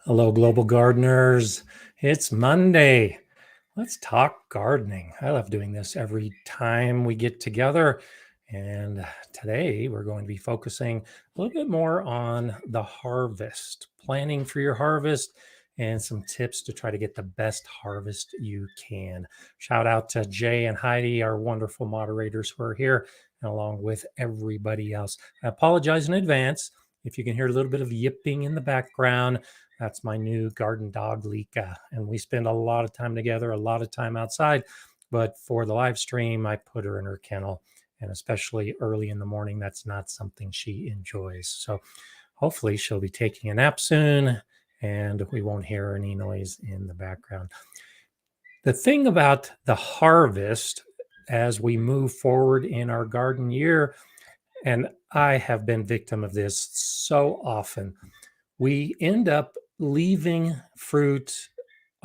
Hello, global gardeners. It's Monday. Let's talk gardening. I love doing this every time we get together. And today we're going to be focusing a little bit more on the harvest, planning for your harvest, and some tips to try to get the best harvest you can. Shout out to Jay and Heidi, our wonderful moderators who are here, and along with everybody else. I apologize in advance if you can hear a little bit of yipping in the background. That's my new garden dog, Lika. And we spend a lot of time together, a lot of time outside. But for the live stream, I put her in her kennel. And especially early in the morning, that's not something she enjoys. So hopefully she'll be taking a nap soon and we won't hear any noise in the background. The thing about the harvest as we move forward in our garden year, and I have been victim of this so often, we end up leaving fruit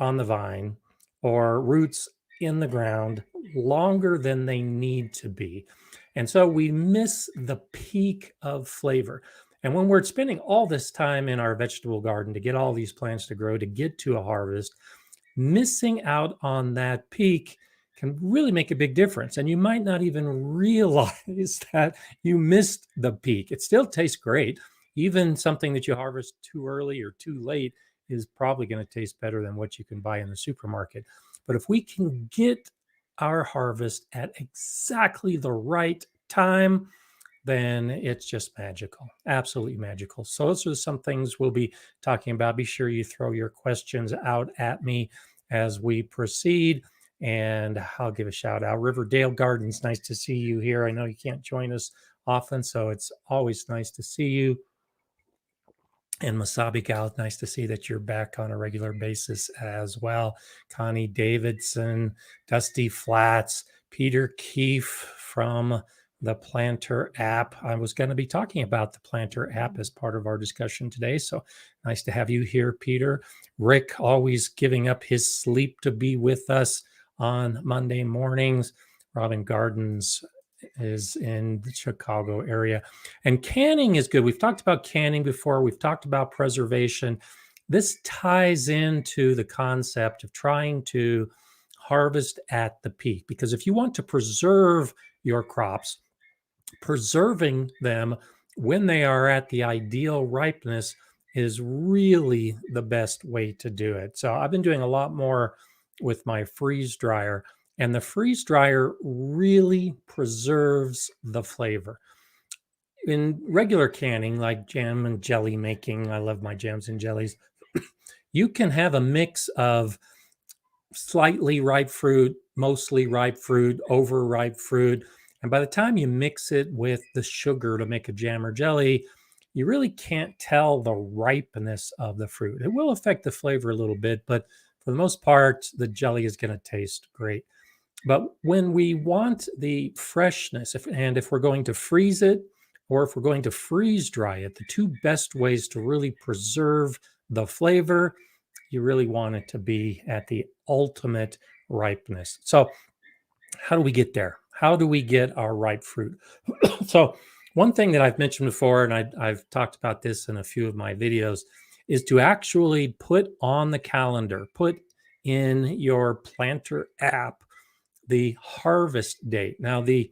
on the vine or roots in the ground longer than they need to be. And so we miss the peak of flavor. And when we're spending all this time in our vegetable garden to get all these plants to grow, to get to a harvest, missing out on that peak can really make a big difference. And you might not even realize that you missed the peak. It still tastes great. Even something that you harvest too early or too late is probably going to taste better than what you can buy in the supermarket. But if we can get our harvest at exactly the right time, then it's just magical, absolutely magical. So those are some things we'll be talking about. Be sure you throw your questions out at me as we proceed. And I'll give a shout out. Riverdale Gardens, nice to see you here. I know you can't join us often, so it's always nice to see you. And Masabi Gal, nice to see that you're back on a regular basis as well. Connie Davidson, Dusty Flats, Peter Keefe from the Planter app. I was going to be talking about the Planter app as part of our discussion today. So nice to have you here, Peter. Rick, always giving up his sleep to be with us on Monday mornings. Robin Gardens is in the Chicago area. And canning is good. We've talked about canning before. We've talked about preservation. This ties into the concept of trying to harvest at the peak, because if you want to preserve your crops, preserving them when they are at the ideal ripeness is really the best way to do it. So I've been doing a lot more with my freeze dryer, and the freeze dryer really preserves the flavor. In regular canning, like jam and jelly making, I love my jams and jellies. You can have a mix of slightly ripe fruit, mostly ripe fruit, overripe fruit. And by the time you mix it with the sugar to make a jam or jelly, you really can't tell the ripeness of the fruit. It will affect the flavor a little bit, but for the most part, the jelly is going to taste great. But when we want the freshness, if we're going to freeze it or if we're going to freeze dry it, the two best ways to really preserve the flavor, you really want it to be at the ultimate ripeness. So, how do we get there? How do we get our ripe fruit? So, one thing that I've mentioned before, and I've talked about this in a few of my videos, is to actually put on the calendar, put in your Planter app the harvest date. Now, the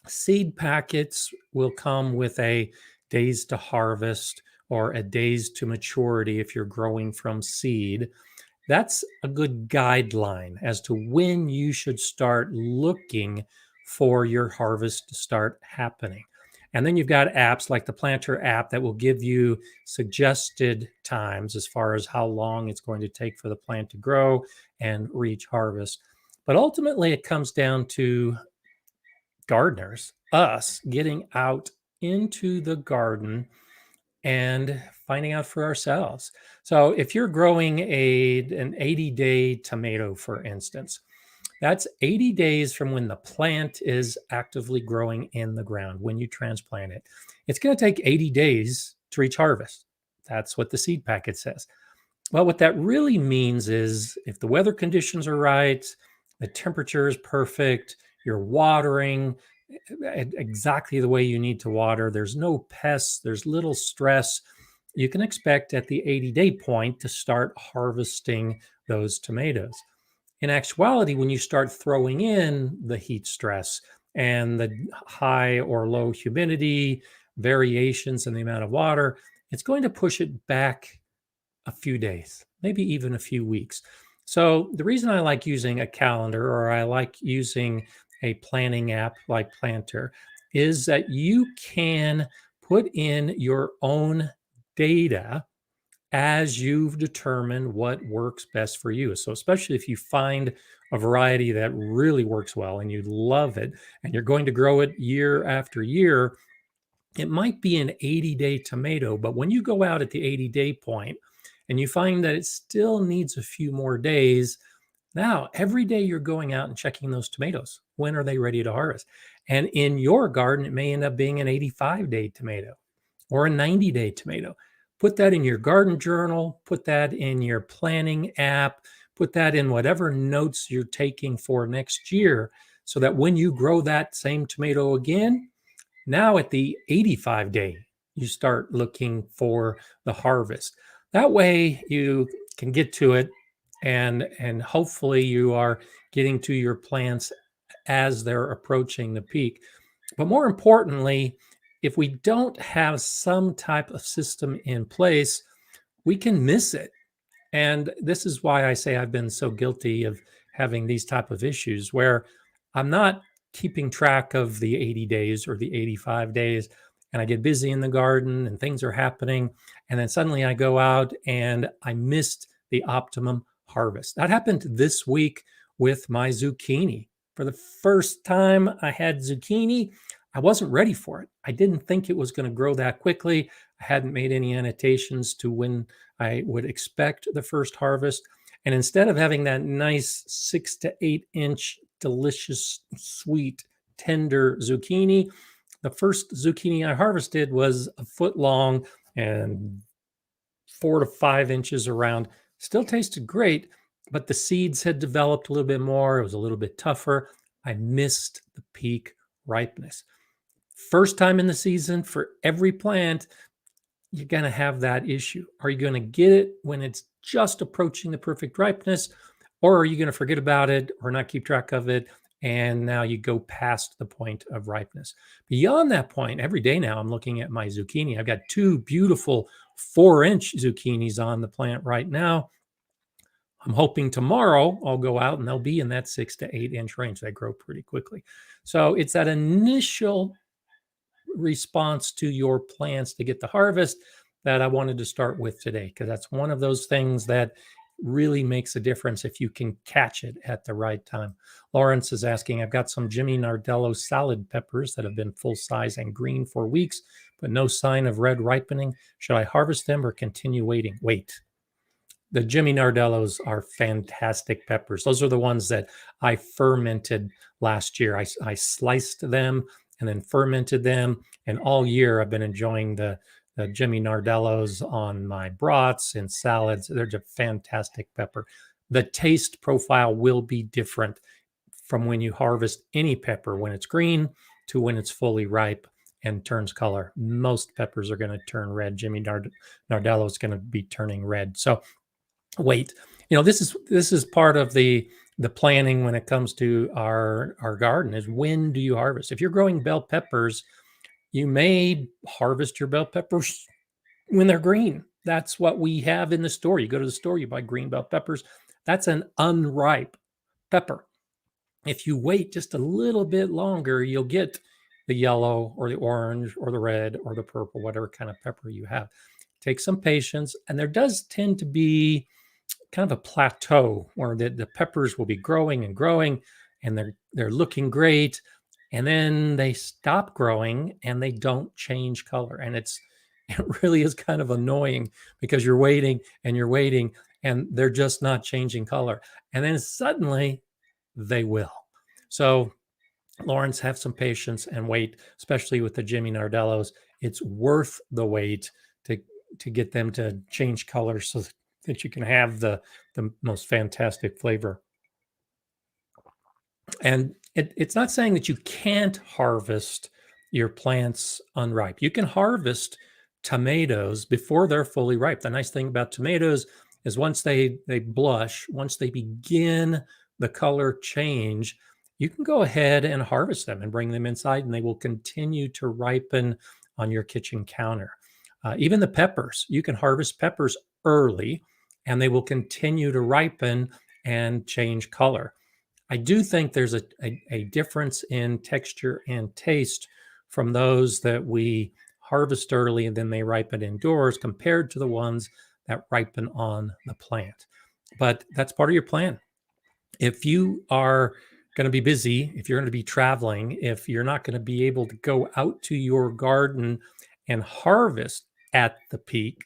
seed packets will come with a days to harvest or a days to maturity if you're growing from seed. That's a good guideline as to when you should start looking for your harvest to start happening. And then you've got apps like the Planter app that will give you suggested times as far as how long it's going to take for the plant to grow and reach harvest. But ultimately, it comes down to gardeners, us getting out into the garden and finding out for ourselves. So if you're growing an 80-day tomato, for instance, that's 80 days from when the plant is actively growing in the ground, when you transplant it. It's going to take 80 days to reach harvest. That's what the seed packet says. Well, what that really means is if the weather conditions are right, the temperature is perfect, you're watering exactly the way you need to water, there's no pests, there's little stress, you can expect at the 80-day point to start harvesting those tomatoes. In actuality, when you start throwing in the heat stress and the high or low humidity, variations in the amount of water, it's going to push it back a few days, maybe even a few weeks. So, the reason I like using a calendar or I like using a planning app like Planter is that you can put in your own data as you've determined what works best for you. So, especially if you find a variety that really works well and you love it and you're going to grow it year after year, it might be an 80-day tomato, but when you go out at the 80-day point and you find that it still needs a few more days, now every day you're going out and checking those tomatoes. When are they ready to harvest? And in your garden, it may end up being an 85-day tomato or a 90-day tomato. Put that in your garden journal, put that in your planning app, put that in whatever notes you're taking for next year so that when you grow that same tomato again, now at the 85-day, you start looking for the harvest. That way you can get to it and hopefully you are getting to your plants as they're approaching the peak. But more importantly, if we don't have some type of system in place, we can miss it. And this is why I say I've been so guilty of having these type of issues where I'm not keeping track of the 80 days or the 85 days and I get busy in the garden and things are happening and then suddenly I go out and I missed the optimum harvest. That happened this week with my zucchini. For the first time I had zucchini, I wasn't ready for it. I didn't think it was going to grow that quickly. I hadn't made any annotations to when I would expect the first harvest. And instead of having that nice 6 to 8 inch, delicious, sweet, tender zucchini, the first zucchini I harvested was a foot long and 4 to 5 inches around. Still tasted great, but the seeds had developed a little bit more. It was a little bit tougher. I missed the peak ripeness. First time in the season for every plant, you're going to have that issue. Are you going to get it when it's just approaching the perfect ripeness? Or are you going to forget about it or not keep track of it? And now you go past the point of ripeness. Beyond that point, every day now I'm looking at my zucchini. I've got two beautiful 4 inch zucchinis on the plant right now. I'm hoping tomorrow I'll go out and they'll be in that 6 to 8 inch range. They grow pretty quickly. So it's that initial response to your plans to get the harvest that I wanted to start with today, because that's one of those things that really makes a difference if you can catch it at the right time. Lawrence is asking, I've got some Jimmy Nardello salad peppers that have been full size and green for weeks, but no sign of red ripening. Should I harvest them or continue waiting? Wait. The Jimmy Nardellos are fantastic peppers. Those are the ones that I fermented last year. I sliced them and then fermented them. And all year I've been enjoying the Jimmy Nardellos on my brats and salads. They're just fantastic pepper. The taste profile will be different from when you harvest any pepper, when it's green to when it's fully ripe and turns color. Most peppers are going to turn red. Jimmy Nardello is going to be turning red. So wait, this is part of the planning when it comes to our garden is when do you harvest? If you're growing bell peppers, you may harvest your bell peppers when they're green. That's what we have in the store. You go to the store, you buy green bell peppers. That's an unripe pepper. If you wait just a little bit longer, you'll get the yellow or the orange or the red or the purple, whatever kind of pepper you have. Take some patience, and there does tend to be kind of a plateau where the peppers will be growing and growing and they're looking great, and then they stop growing and they don't change color, and it really is kind of annoying because you're waiting and you're waiting and they're just not changing color, and then suddenly they will. So Lawrence, have some patience and wait, especially with the Jimmy Nardellos. It's worth the wait to get them to change color so that you can have the most fantastic flavor. And it's not saying that you can't harvest your plants unripe. You can harvest tomatoes before they're fully ripe. The nice thing about tomatoes is once they blush, once they begin the color change, you can go ahead and harvest them and bring them inside, and they will continue to ripen on your kitchen counter. Even the peppers, you can harvest peppers early, and they will continue to ripen and change color. I do think there's a difference in texture and taste from those that we harvest early and then they ripen indoors compared to the ones that ripen on the plant. But that's part of your plan. If you are going to be busy, if you're going to be traveling, if you're not going to be able to go out to your garden and harvest at the peak,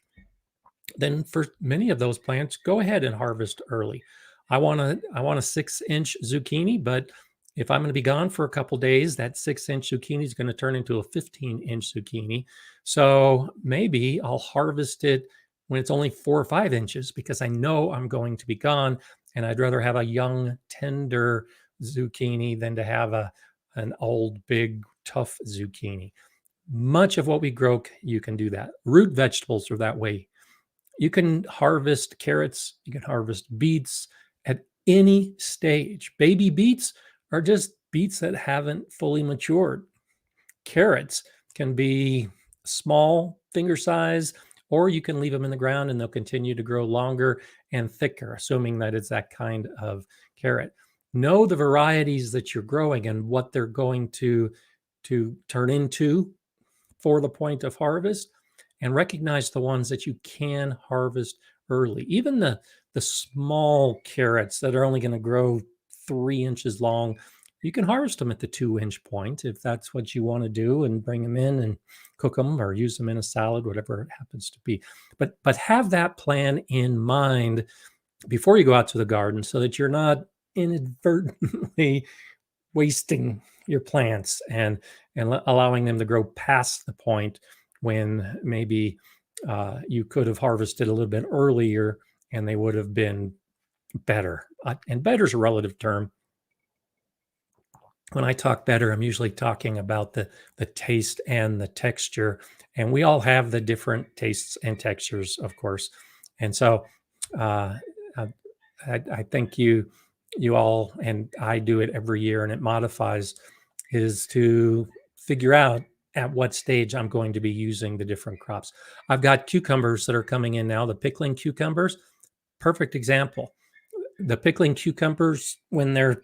then for many of those plants, go ahead and harvest early. I want a 6-inch zucchini, but if I'm going to be gone for a couple days, that 6-inch zucchini is going to turn into a 15-inch zucchini. So maybe I'll harvest it when it's only 4 or 5 inches because I know I'm going to be gone, and I'd rather have a young, tender zucchini than to have an old, big, tough zucchini. Much of what we grow, you can do that. Root vegetables are that way. You can harvest carrots, you can harvest beets at any stage. Baby beets are just beets that haven't fully matured. Carrots can be small, finger size, or you can leave them in the ground and they'll continue to grow longer and thicker, assuming that it's that kind of carrot. Know the varieties that you're growing and what they're going to turn into for the point of harvest, and recognize the ones that you can harvest early. Even the small carrots that are only going to grow 3 inches long, you can harvest them at the 2-inch point if that's what you want to do, and bring them in and cook them or use them in a salad, whatever it happens to be. But have that plan in mind before you go out to the garden so that you're not inadvertently wasting your plants and allowing them to grow past the point when maybe you could have harvested a little bit earlier and they would have been better. And better is a relative term. When I talk better, I'm usually talking about the taste and the texture. And we all have the different tastes and textures, of course. And so I think you all, and I do it every year and it modifies, is to figure out at what stage I'm going to be using the different crops. I've got cucumbers that are coming in now, the pickling cucumbers, perfect example. The pickling cucumbers, when they're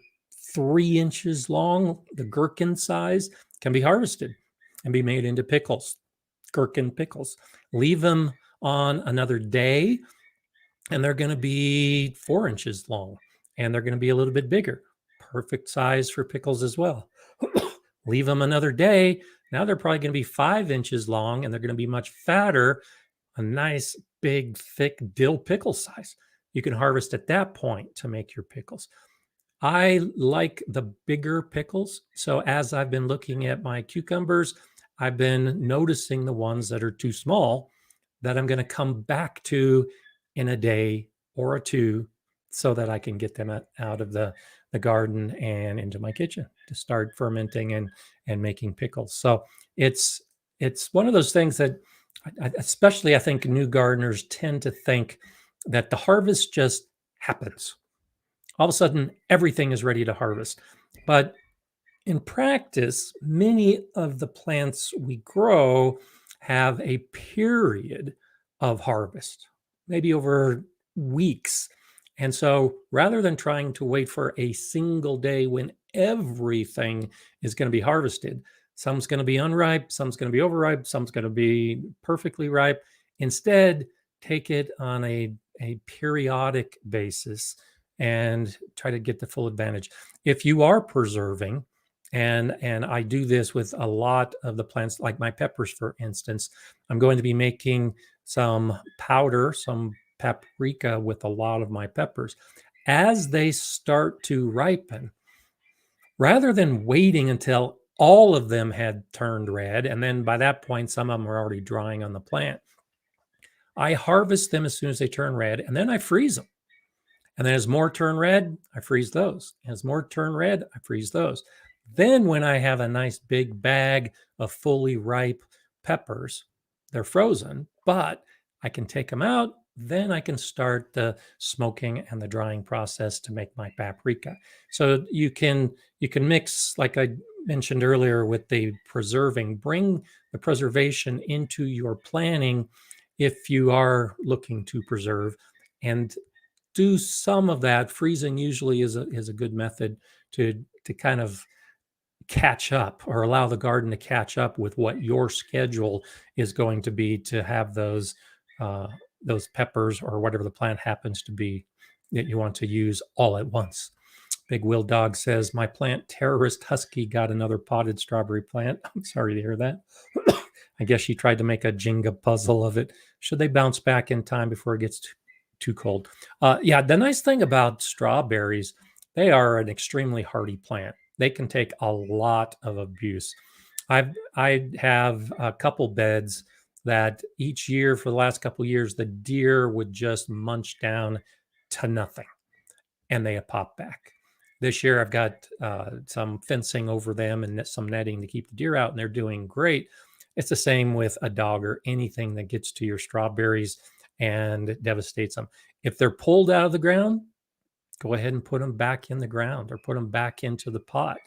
3 inches long, the gherkin size, can be harvested and be made into pickles, gherkin pickles. Leave them on another day and they're going to be 4 inches long and they're going to be a little bit bigger. Perfect size for pickles as well. Leave them another day. Now they're probably going to be 5 inches long and they're going to be much fatter, a nice, big, thick dill pickle size. You can harvest at that point to make your pickles. I like the bigger pickles. So as I've been looking at my cucumbers, I've been noticing the ones that are too small that I'm going to come back to in a day or two so that I can get them out of the garden and into my kitchen to start fermenting and making pickles. So it's one of those things that especially I think new gardeners tend to think that the harvest just happens. All of a sudden, everything is ready to harvest. But in practice, many of the plants we grow have a period of harvest, maybe over weeks. And so rather than trying to wait for a single day when everything is going to be harvested, some's going to be unripe, some's going to be overripe, some's going to be perfectly ripe. Instead, take it on a periodic basis and try to get the full advantage. If you are preserving, and I do this with a lot of the plants, like my peppers, for instance, I'm going to be making some powder, some paprika with a lot of my peppers. As they start to ripen, rather than waiting until all of them had turned red, and then by that point, some of them are already drying on the plant, I harvest them as soon as they turn red, and then I freeze them. And then as more turn red, I freeze those. As more turn red, I freeze those. Then when I have a nice big bag of fully ripe peppers, they're frozen, but I can take them out. Then I can start the smoking and the drying process to make my paprika. So you can mix, like I mentioned earlier, with the preserving. Bring the preservation into your planning if you are looking to preserve, and do some of that. Freezing usually is a good method to kind of catch up, or allow the garden to catch up with what your schedule is going to be, to have uh, those peppers or whatever the plant happens to be that you want to use all at once. Big Will Dog says, my plant terrorist husky got another potted strawberry plant. I'm sorry to hear that. I guess she tried to make a Jenga puzzle of it. Should they bounce back in time before it gets too cold? Yeah, the nice thing about strawberries, they are an extremely hardy plant. They can take a lot of abuse. I have a couple beds that each year for the last couple of years, the deer would just munch down to nothing, and they pop back. This year, I've got some fencing over them and some netting to keep the deer out, and they're doing great. It's the same with a dog or anything that gets to your strawberries and devastates them. If they're pulled out of the ground, go ahead and put them back in the ground or put them back into the pot,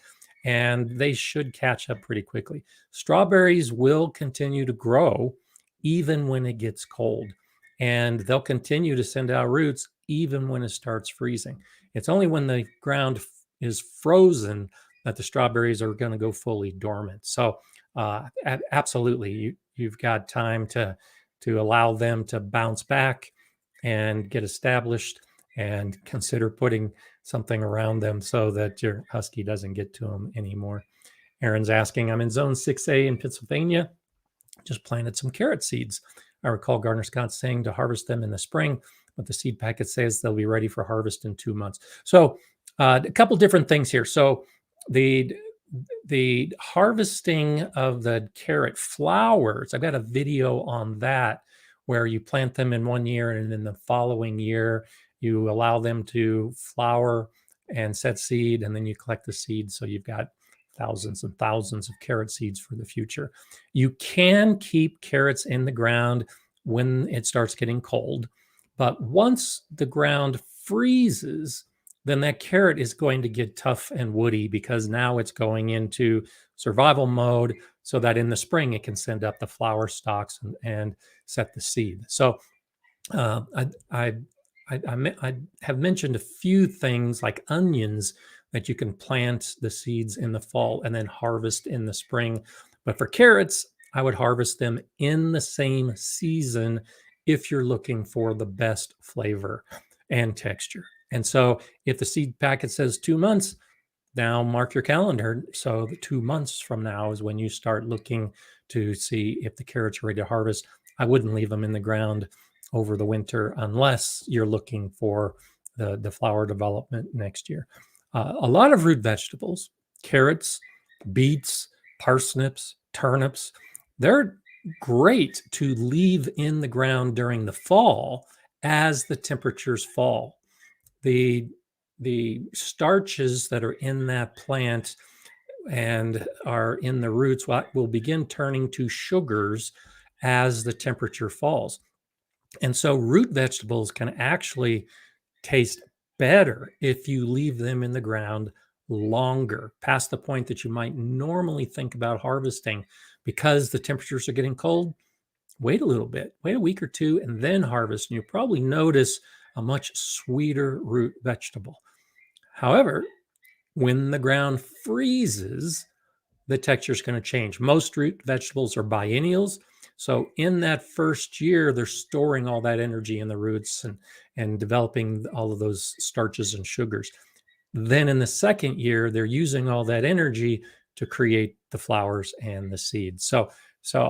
and they should catch up pretty quickly. Strawberries will continue to grow even when it gets cold, and they'll continue to send out roots even when it starts freezing. It's only when the ground is frozen that the strawberries are going to go fully dormant. So absolutely, you've got time to allow them to bounce back and get established, and consider putting something around them so that your husky doesn't get to them anymore. Aaron's asking, I'm in zone 6A in Pennsylvania, just planted some carrot seeds. I recall Gardner Scott saying to harvest them in the spring, but the seed packet says they'll be ready for harvest in 2 months. So a couple different things here. So the harvesting of the carrot flowers, I've got a video on that, where you plant them in 1 year, and in the following year you allow them to flower and set seed, and then you collect the seeds. So you've got thousands and thousands of carrot seeds for the future. You can keep carrots in the ground when it starts getting cold, but once the ground freezes, then that carrot is going to get tough and woody, because now it's going into survival mode, so that in the spring it can send up the flower stalks and set the seed. So I have mentioned a few things like onions that you can plant the seeds in the fall and then harvest in the spring. But for carrots, I would harvest them in the same season if you're looking for the best flavor and texture. And so if the seed packet says 2 months, now mark your calendar. So the 2 months from now is when you start looking to see if the carrots are ready to harvest. I wouldn't leave them in the ground over the winter unless you're looking for the flower development next year. A lot of root vegetables, carrots, beets, parsnips, turnips, they're great to leave in the ground during the fall as the temperatures fall. The starches that are in that plant and are in the roots will begin turning to sugars as the temperature falls. And so root vegetables can actually taste better if you leave them in the ground longer, past the point that you might normally think about harvesting. Because the temperatures are getting cold, wait a little bit, wait a week or two, and then harvest. And you'll probably notice a much sweeter root vegetable. However, when the ground freezes, the texture is going to change. Most root vegetables are biennials. So in that first year, they're storing all that energy in the roots and developing all of those starches and sugars. Then in the second year, they're using all that energy to create the flowers and the seeds. So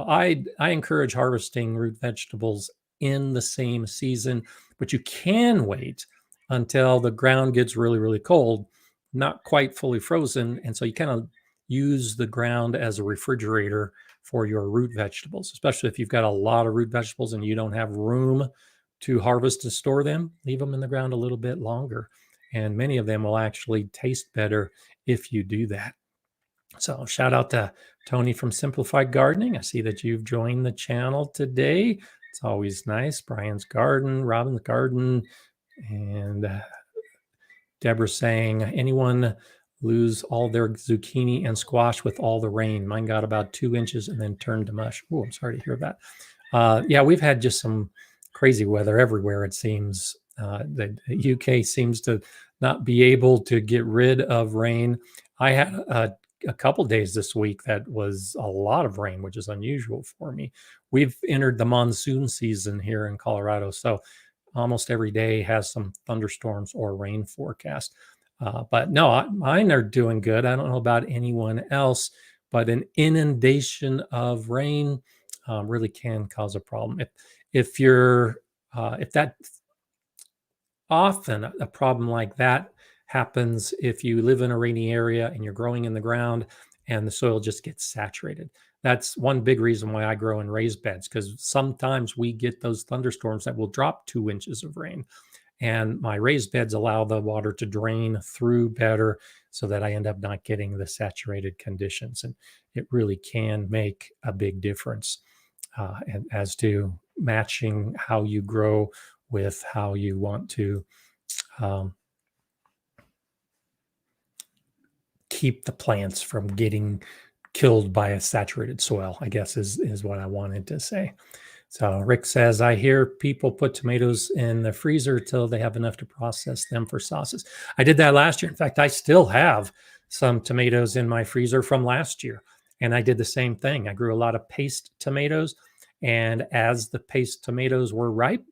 I encourage harvesting root vegetables in the same season, but you can wait until the ground gets really, really cold, not quite fully frozen. And so you kind of use the ground as a refrigerator for your root vegetables, especially if you've got a lot of root vegetables and you don't have room to harvest and store them. Leave them in the ground a little bit longer, and many of them will actually taste better if you do that. So shout out to Tony from Simplified Gardening. I see that you've joined the channel today. It's always nice. Brian's Garden, Robin's Garden, and Deborah saying, anyone lose all their zucchini and squash with all the rain? Mine got about 2 inches and then turned to mush. Oh, I'm sorry to hear that. Yeah, we've had just some crazy weather everywhere, it seems. The UK seems to not be able to get rid of rain. I had a couple days this week that was a lot of rain, which is unusual for me. We've entered the monsoon season here in Colorado, so almost every day has some thunderstorms or rain forecast. But no, mine are doing good. I don't know about anyone else, but an inundation of rain really can cause a problem. If you're if that often a problem like that happens if you live in a rainy area and you're growing in the ground and the soil just gets saturated. That's one big reason why I grow in raised beds, because sometimes we get those thunderstorms that will drop 2 inches of rain. And my raised beds allow the water to drain through better so that I end up not getting the saturated conditions. And it really can make a big difference as to matching how you grow with how you want to keep the plants from getting killed by a saturated soil, I guess is what I wanted to say. So Rick says, I hear people put tomatoes in the freezer till they have enough to process them for sauces. I did that last year. In fact, I still have some tomatoes in my freezer from last year. And I did the same thing. I grew a lot of paste tomatoes. And as the paste tomatoes were ripe,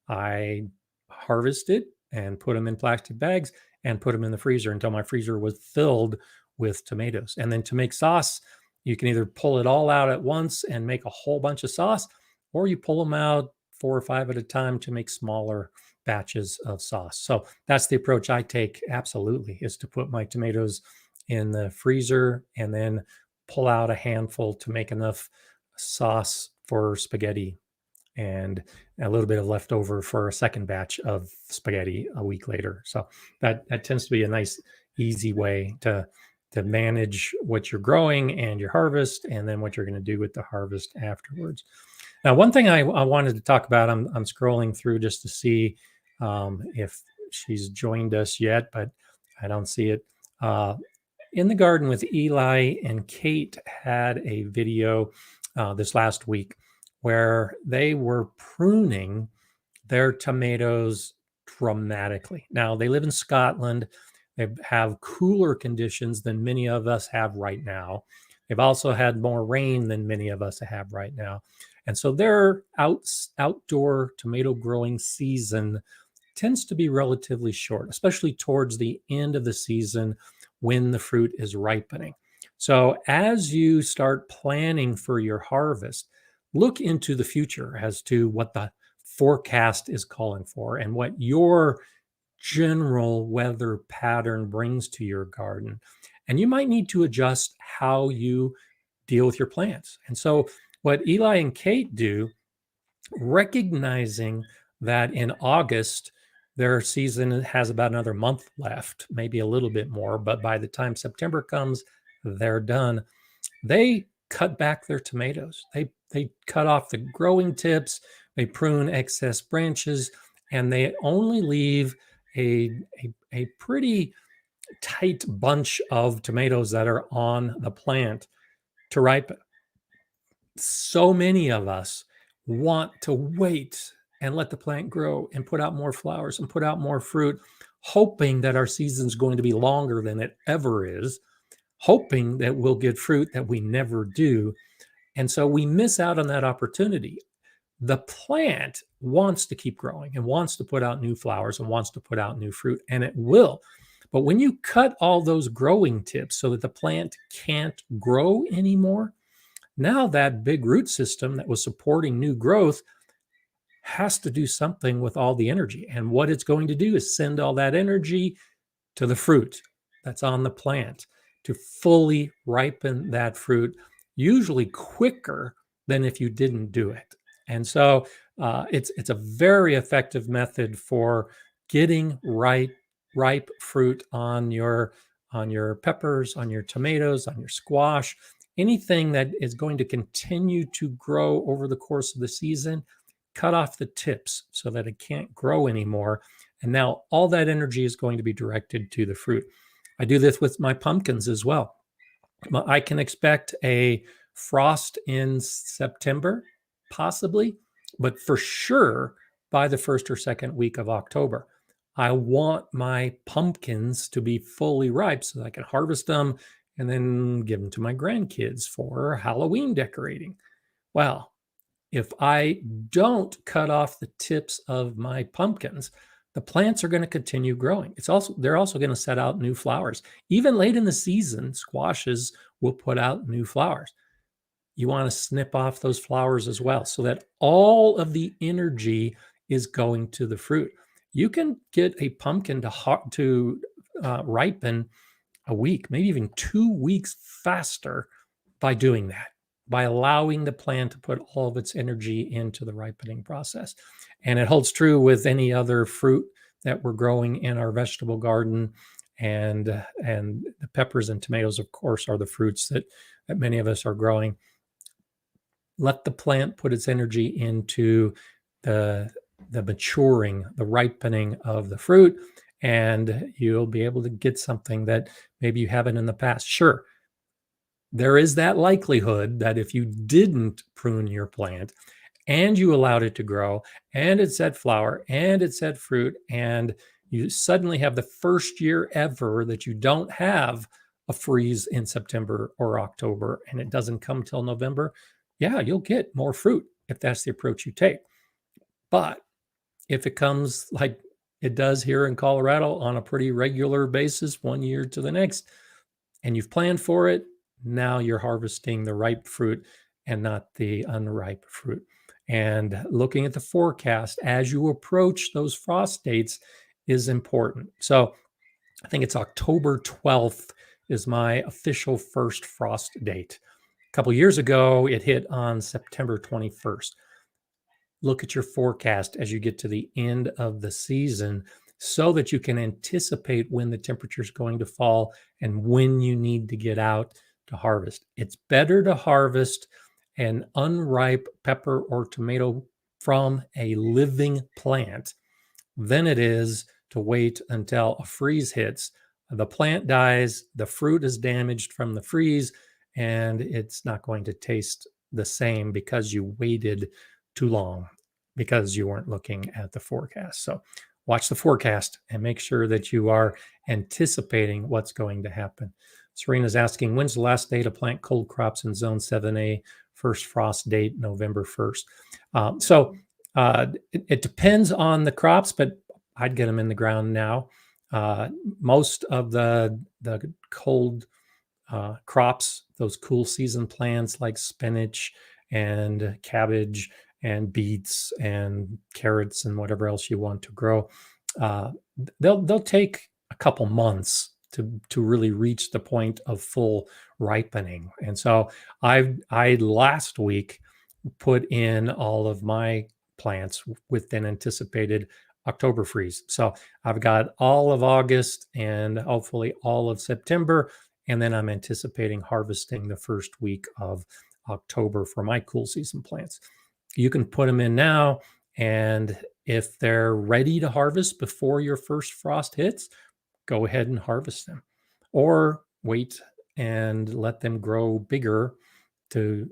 I harvested and put them in plastic bags and put them in the freezer until my freezer was filled with tomatoes. And then to make sauce, you can either pull it all out at once and make a whole bunch of sauce, or you pull them out 4 or 5 at a time to make smaller batches of sauce. So that's the approach I take, absolutely, is to put my tomatoes in the freezer and then pull out a handful to make enough sauce for spaghetti and a little bit of leftover for a second batch of spaghetti a week later. So that tends to be a nice, easy way to manage what you're growing and your harvest, and then what you're going to do with the harvest afterwards. Now, one thing I wanted to talk about, I'm scrolling through just to see if she's joined us yet, but I don't see it. In the Garden with Eli and Kate had a video this last week where they were pruning their tomatoes dramatically. Now, they live in Scotland. They have cooler conditions than many of us have right now. They've also had more rain than many of us have right now. And so their outdoor tomato growing season tends to be relatively short, especially towards the end of the season when the fruit is ripening. So as you start planning for your harvest, look into the future as to what the forecast is calling for and what your general weather pattern brings to your garden. And you might need to adjust how you deal with your plants. And so what Eli and Kate do, recognizing that in August, their season has about another month left, maybe a little bit more, but by the time September comes, they're done. They cut back their tomatoes. They cut off the growing tips, they prune excess branches, and they only leave a pretty tight bunch of tomatoes that are on the plant to ripen. So many of us want to wait and let the plant grow and put out more flowers and put out more fruit, hoping that our season's going to be longer than it ever is, hoping that we'll get fruit that we never do. And so we miss out on that opportunity. The plant wants to keep growing and wants to put out new flowers and wants to put out new fruit, and it will. But when you cut all those growing tips so that the plant can't grow anymore, now that big root system that was supporting new growth has to do something with all the energy. And what it's going to do is send all that energy to the fruit that's on the plant to fully ripen that fruit, usually quicker than if you didn't do it. And so it's a very effective method for getting ripe fruit on your peppers, on your tomatoes, on your squash, anything that is going to continue to grow over the course of the season, cut off the tips so that it can't grow anymore. And now all that energy is going to be directed to the fruit. I do this with my pumpkins as well. I can expect a frost in September, possibly, but for sure by the first or second week of October. I want my pumpkins to be fully ripe so that I can harvest them and then give them to my grandkids for Halloween decorating. Well, if I don't cut off the tips of my pumpkins, the plants are going to continue growing. They're also going to set out new flowers. Even late in the season, squashes will put out new flowers. You want to snip off those flowers as well so that all of the energy is going to the fruit. You can get a pumpkin to ripen a week, maybe even 2 weeks faster by doing that, by allowing the plant to put all of its energy into the ripening process. And it holds true with any other fruit that we're growing in our vegetable garden. And the peppers and tomatoes, of course, are the fruits that many of us are growing. Let the plant put its energy into the maturing, the ripening of the fruit, and you'll be able to get something that maybe you haven't in the past. Sure, there is that likelihood that if you didn't prune your plant and you allowed it to grow and it said flower and it said fruit, and you suddenly have the first year ever that you don't have a freeze in September or October and it doesn't come till November, yeah, you'll get more fruit if that's the approach you take. But if it comes like it does here in Colorado on a pretty regular basis, one year to the next, and you've planned for it, now you're harvesting the ripe fruit and not the unripe fruit. And looking at the forecast as you approach those frost dates is important. So I think it's October 12th is my official first frost date. A couple years ago, it hit on September 21st. Look at your forecast as you get to the end of the season so that you can anticipate when the temperature is going to fall and when you need to get out to harvest. It's better to harvest an unripe pepper or tomato from a living plant than it is to wait until a freeze hits. The plant dies, the fruit is damaged from the freeze, and it's not going to taste the same because you waited too long because you weren't looking at the forecast. So watch the forecast and make sure that you are anticipating what's going to happen. Serena's asking, when's the last day to plant cold crops in Zone 7A? First frost date, November 1st. It depends on the crops, but I'd get them in the ground now. Most of the cold crops, those cool season plants like spinach and cabbage and beets and carrots and whatever else you want to grow, they'll take a couple months to really reach the point of full ripening. And so I last week put in all of my plants with an anticipated October freeze. So I've got all of August and hopefully all of September, and then I'm anticipating harvesting the first week of October for my cool season plants. You can put them in now, and if they're ready to harvest before your first frost hits, go ahead and harvest them, or wait and let them grow bigger to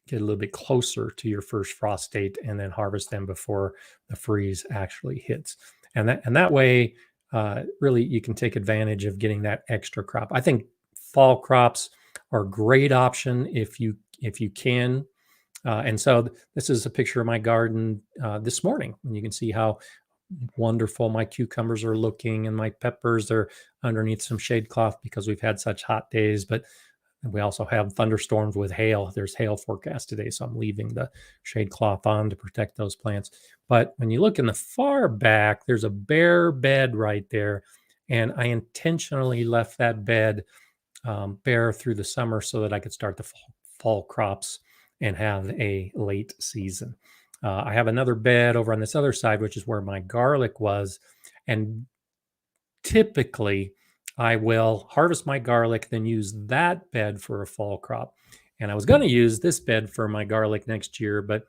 get a little bit closer to your first frost date and then harvest them before the freeze actually hits. And that way, really, you can take advantage of getting that extra crop. I think fall crops are a great option if you can. And so this is a picture of my garden this morning, and you can see how wonderful my cucumbers are looking, and my peppers are underneath some shade cloth because we've had such hot days. But we also have thunderstorms with hail. There's hail forecast today, so I'm leaving the shade cloth on to protect those plants. But when you look in the far back, there's a bare bed right there, and I intentionally left that bed bare through the summer so that I could start the fall crops and have a late season. I have another bed over on this other side, which is where my garlic was. And typically, I will harvest my garlic, then use that bed for a fall crop. And I was going to use this bed for my garlic next year, but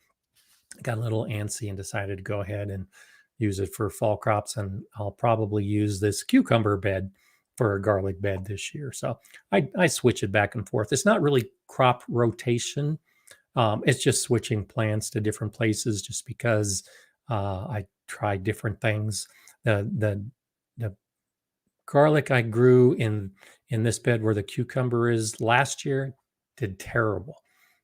got a little antsy and decided to go ahead and use it for fall crops. And I'll probably use this cucumber bed for a garlic bed this year. So I switch it back and forth. It's not really crop rotation. It's just switching plants to different places just because I try different things. The garlic I grew in this bed where the cucumber is last year did terrible.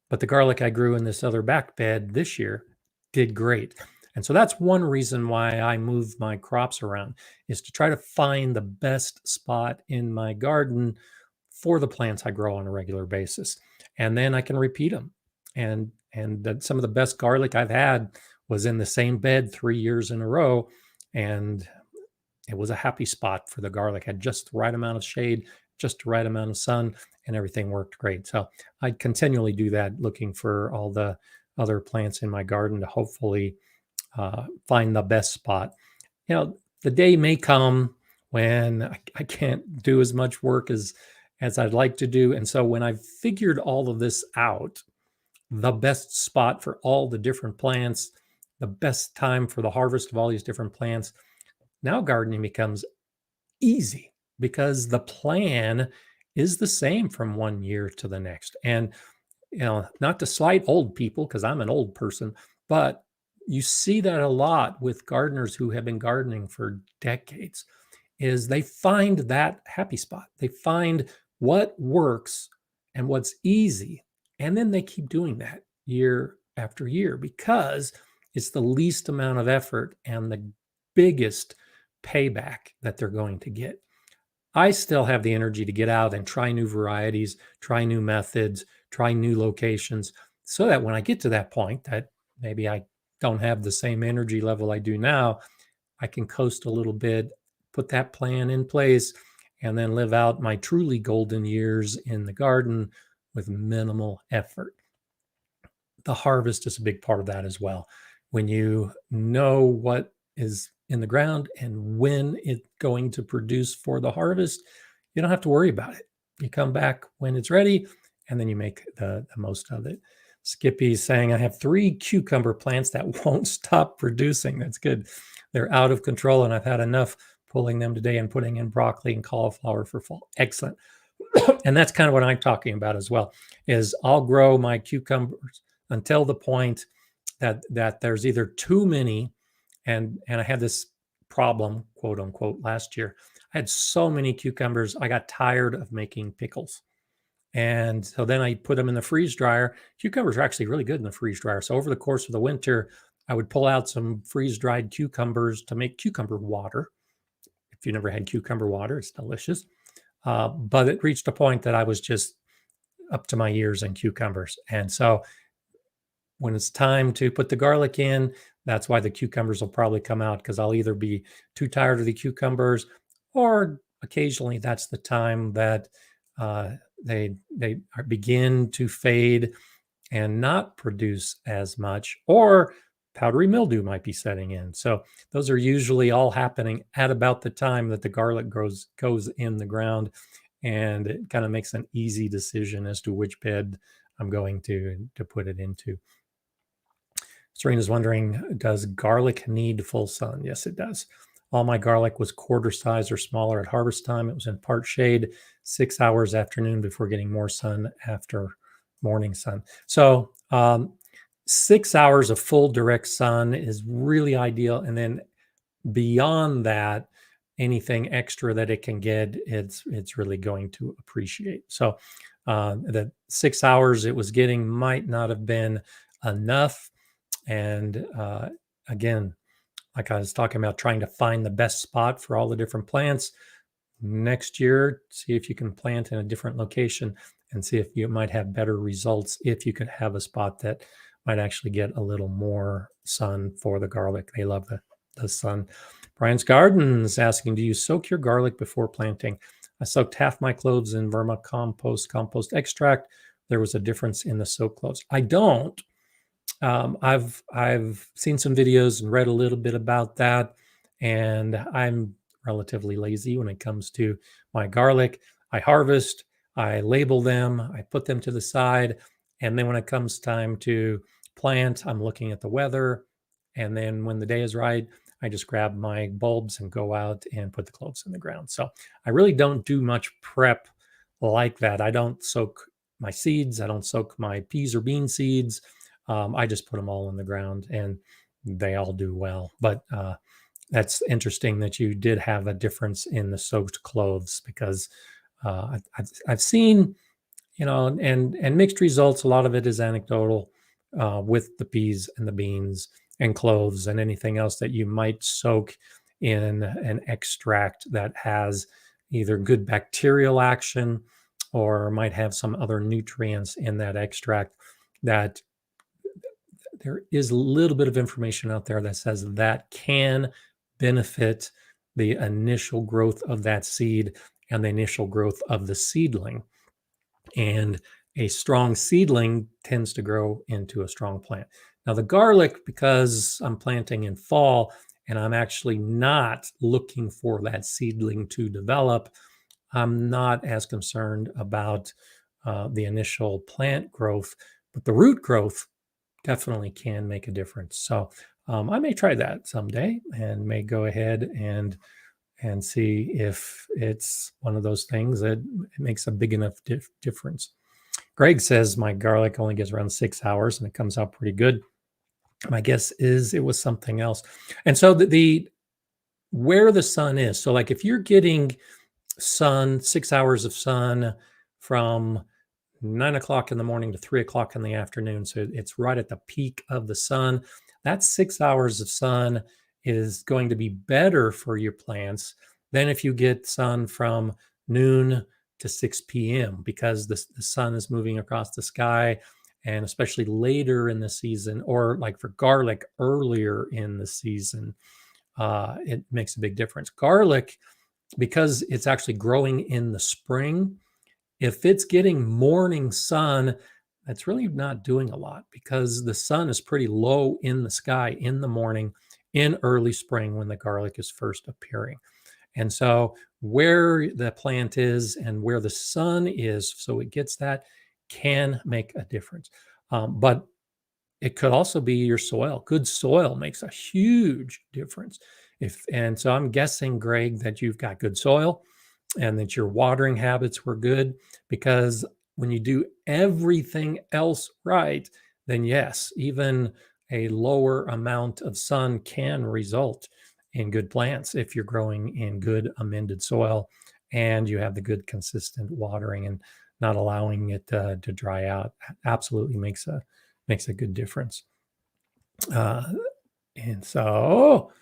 But the garlic I grew in this other back bed this year did great. And so that's one reason why I move my crops around, is to try to find the best spot in my garden for the plants I grow on a regular basis. And then I can repeat them. And some of the best garlic I've had was in the same bed 3 years in a row. And it was a happy spot for the garlic. Had just the right amount of shade, just the right amount of sun, and everything worked great. So I continually do that, looking for all the other plants in my garden to hopefully find the best spot. The day may come when I can't do as much work as I'd like to do. And so when I've figured all of this out, the best spot for all the different plants, the best time for the harvest of all these different plants, now gardening becomes easy because the plan is the same from one year to the next. And, not to slight old people, because I'm an old person, but you see that a lot with gardeners who have been gardening for decades, is they find that happy spot. They find what works and what's easy. And then they keep doing that year after year because it's the least amount of effort and the biggest payback that they're going to get. I still have the energy to get out and try new varieties, try new methods, try new locations, so that when I get to that point that maybe I don't have the same energy level I do now, I can coast a little bit, put that plan in place, and then live out my truly golden years in the garden with minimal effort. The harvest is a big part of that as well. When you know what is in the ground and when it's going to produce for the harvest, you don't have to worry about it. You come back when it's ready and then you make the most of it. Skippy's saying, I have 3 cucumber plants that won't stop producing. That's good. They're out of control, and I've had enough pulling them today and putting in broccoli and cauliflower for fall. Excellent. And that's kind of what I'm talking about as well, is I'll grow my cucumbers until the point that there's either too many, and I had this problem, quote unquote, last year. I had so many cucumbers, I got tired of making pickles. And so then I put them in the freeze dryer. Cucumbers are actually really good in the freeze dryer. So over the course of the winter, I would pull out some freeze dried cucumbers to make cucumber water. If you never had cucumber water, it's delicious. But it reached a point that I was just up to my ears in cucumbers. And so when it's time to put the garlic in, that's why the cucumbers will probably come out, because I'll either be too tired of the cucumbers, or occasionally that's the time that they begin to fade and not produce as much, or powdery mildew might be setting in. So those are usually all happening at about the time that the garlic goes in the ground, and it kind of makes an easy decision as to which bed I'm going to put it into. Serena's wondering, does garlic need full sun? Yes, it does. All my garlic was quarter size or smaller at harvest time. It was in part shade, 6 hours afternoon before getting more sun after morning sun. So 6 hours of full direct sun is really ideal. And then beyond that, anything extra that it can get, it's really going to appreciate. So the 6 hours it was getting might not have been enough. And again, like I was talking about, trying to find the best spot for all the different plants. Next year, see if you can plant in a different location and see if you might have better results if you could have a spot that might actually get a little more sun for the garlic. They love the sun. Brian's Gardens asking, do you soak your garlic before planting? I soaked half my cloves in compost extract. There was a difference in the soak cloves. I don't. I've seen some videos and read a little bit about that, and I'm relatively lazy when it comes to my garlic. I harvest, I label them, I put them to the side, and then when it comes time to plant, I'm looking at the weather, and then when the day is right, I just grab my bulbs and go out and put the cloves in the ground. So I really don't do much prep like that. I don't soak my seeds. I don't soak my peas or bean seeds. I just put them all in the ground and they all do well. But that's interesting that you did have a difference in the soaked cloves because I've seen, and mixed results. A lot of it is anecdotal with the peas and the beans and cloves and anything else that you might soak in an extract that has either good bacterial action or might have some other nutrients in that extract that there is a little bit of information out there that says that can benefit the initial growth of that seed and the initial growth of the seedling. And a strong seedling tends to grow into a strong plant. Now, the garlic, because I'm planting in fall and I'm actually not looking for that seedling to develop, I'm not as concerned about the initial plant growth, but the root growth definitely can make a difference. So I may try that someday and may go ahead and see if it's one of those things that it makes a big enough difference. Greg says my garlic only gets around 6 hours and it comes out pretty good. My guess is it was something else. And so the where the sun is. So like if you're getting sun, 6 hours of sun from 9 o'clock in the morning to 3 o'clock in the afternoon. So it's right at the peak of the sun. That 6 hours of sun is going to be better for your plants than if you get sun from noon to 6 p.m. because the sun is moving across the sky. And especially later in the season, or like for garlic earlier in the season, it makes a big difference. Garlic, because it's actually growing in the spring, if it's getting morning sun, that's really not doing a lot because the sun is pretty low in the sky in the morning in early spring when the garlic is first appearing. And so where the plant is and where the sun is, so it gets that, can make a difference. But it could also be your soil. Good soil makes a huge difference. And so I'm guessing, Greg, that you've got good soil and that your watering habits were good, because when you do everything else right, then yes, even a lower amount of sun can result in good plants if you're growing in good amended soil and you have the good consistent watering and not allowing it to dry out. Absolutely makes a good difference. And so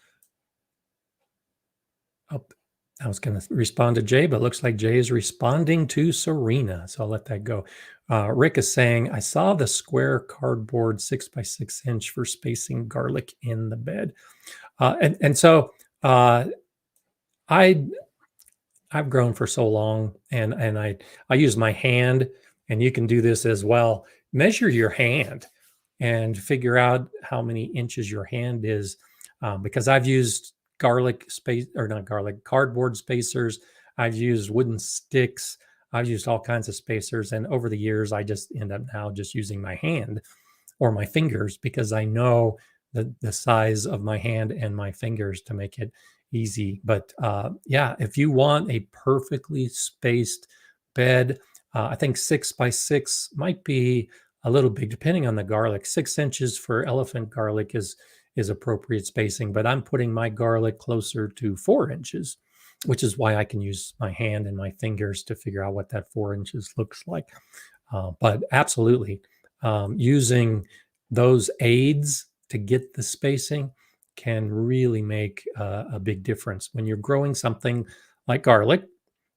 I was going to respond to Jay, but it looks like Jay is responding to Serena. So I'll let that go. Rick is saying, I saw the square cardboard 6x6 inch for spacing garlic in the bed. So I've grown for so long, and I use my hand, and you can do this as well. Measure your hand and figure out how many inches your hand is, because I've used cardboard spacers. I've used wooden sticks. I've used all kinds of spacers, and over the years, I just end up now just using my hand or my fingers because I know the size of my hand and my fingers to make it easy. But yeah, if you want a perfectly spaced bed, I think 6x6 might be a little big, depending on the garlic. 6 inches for elephant garlic is appropriate spacing, but I'm putting my garlic closer to 4 inches, which is why I can use my hand and my fingers to figure out what that 4 inches looks like. But absolutely, using those aids to get the spacing can really make a big difference when you're growing something like garlic,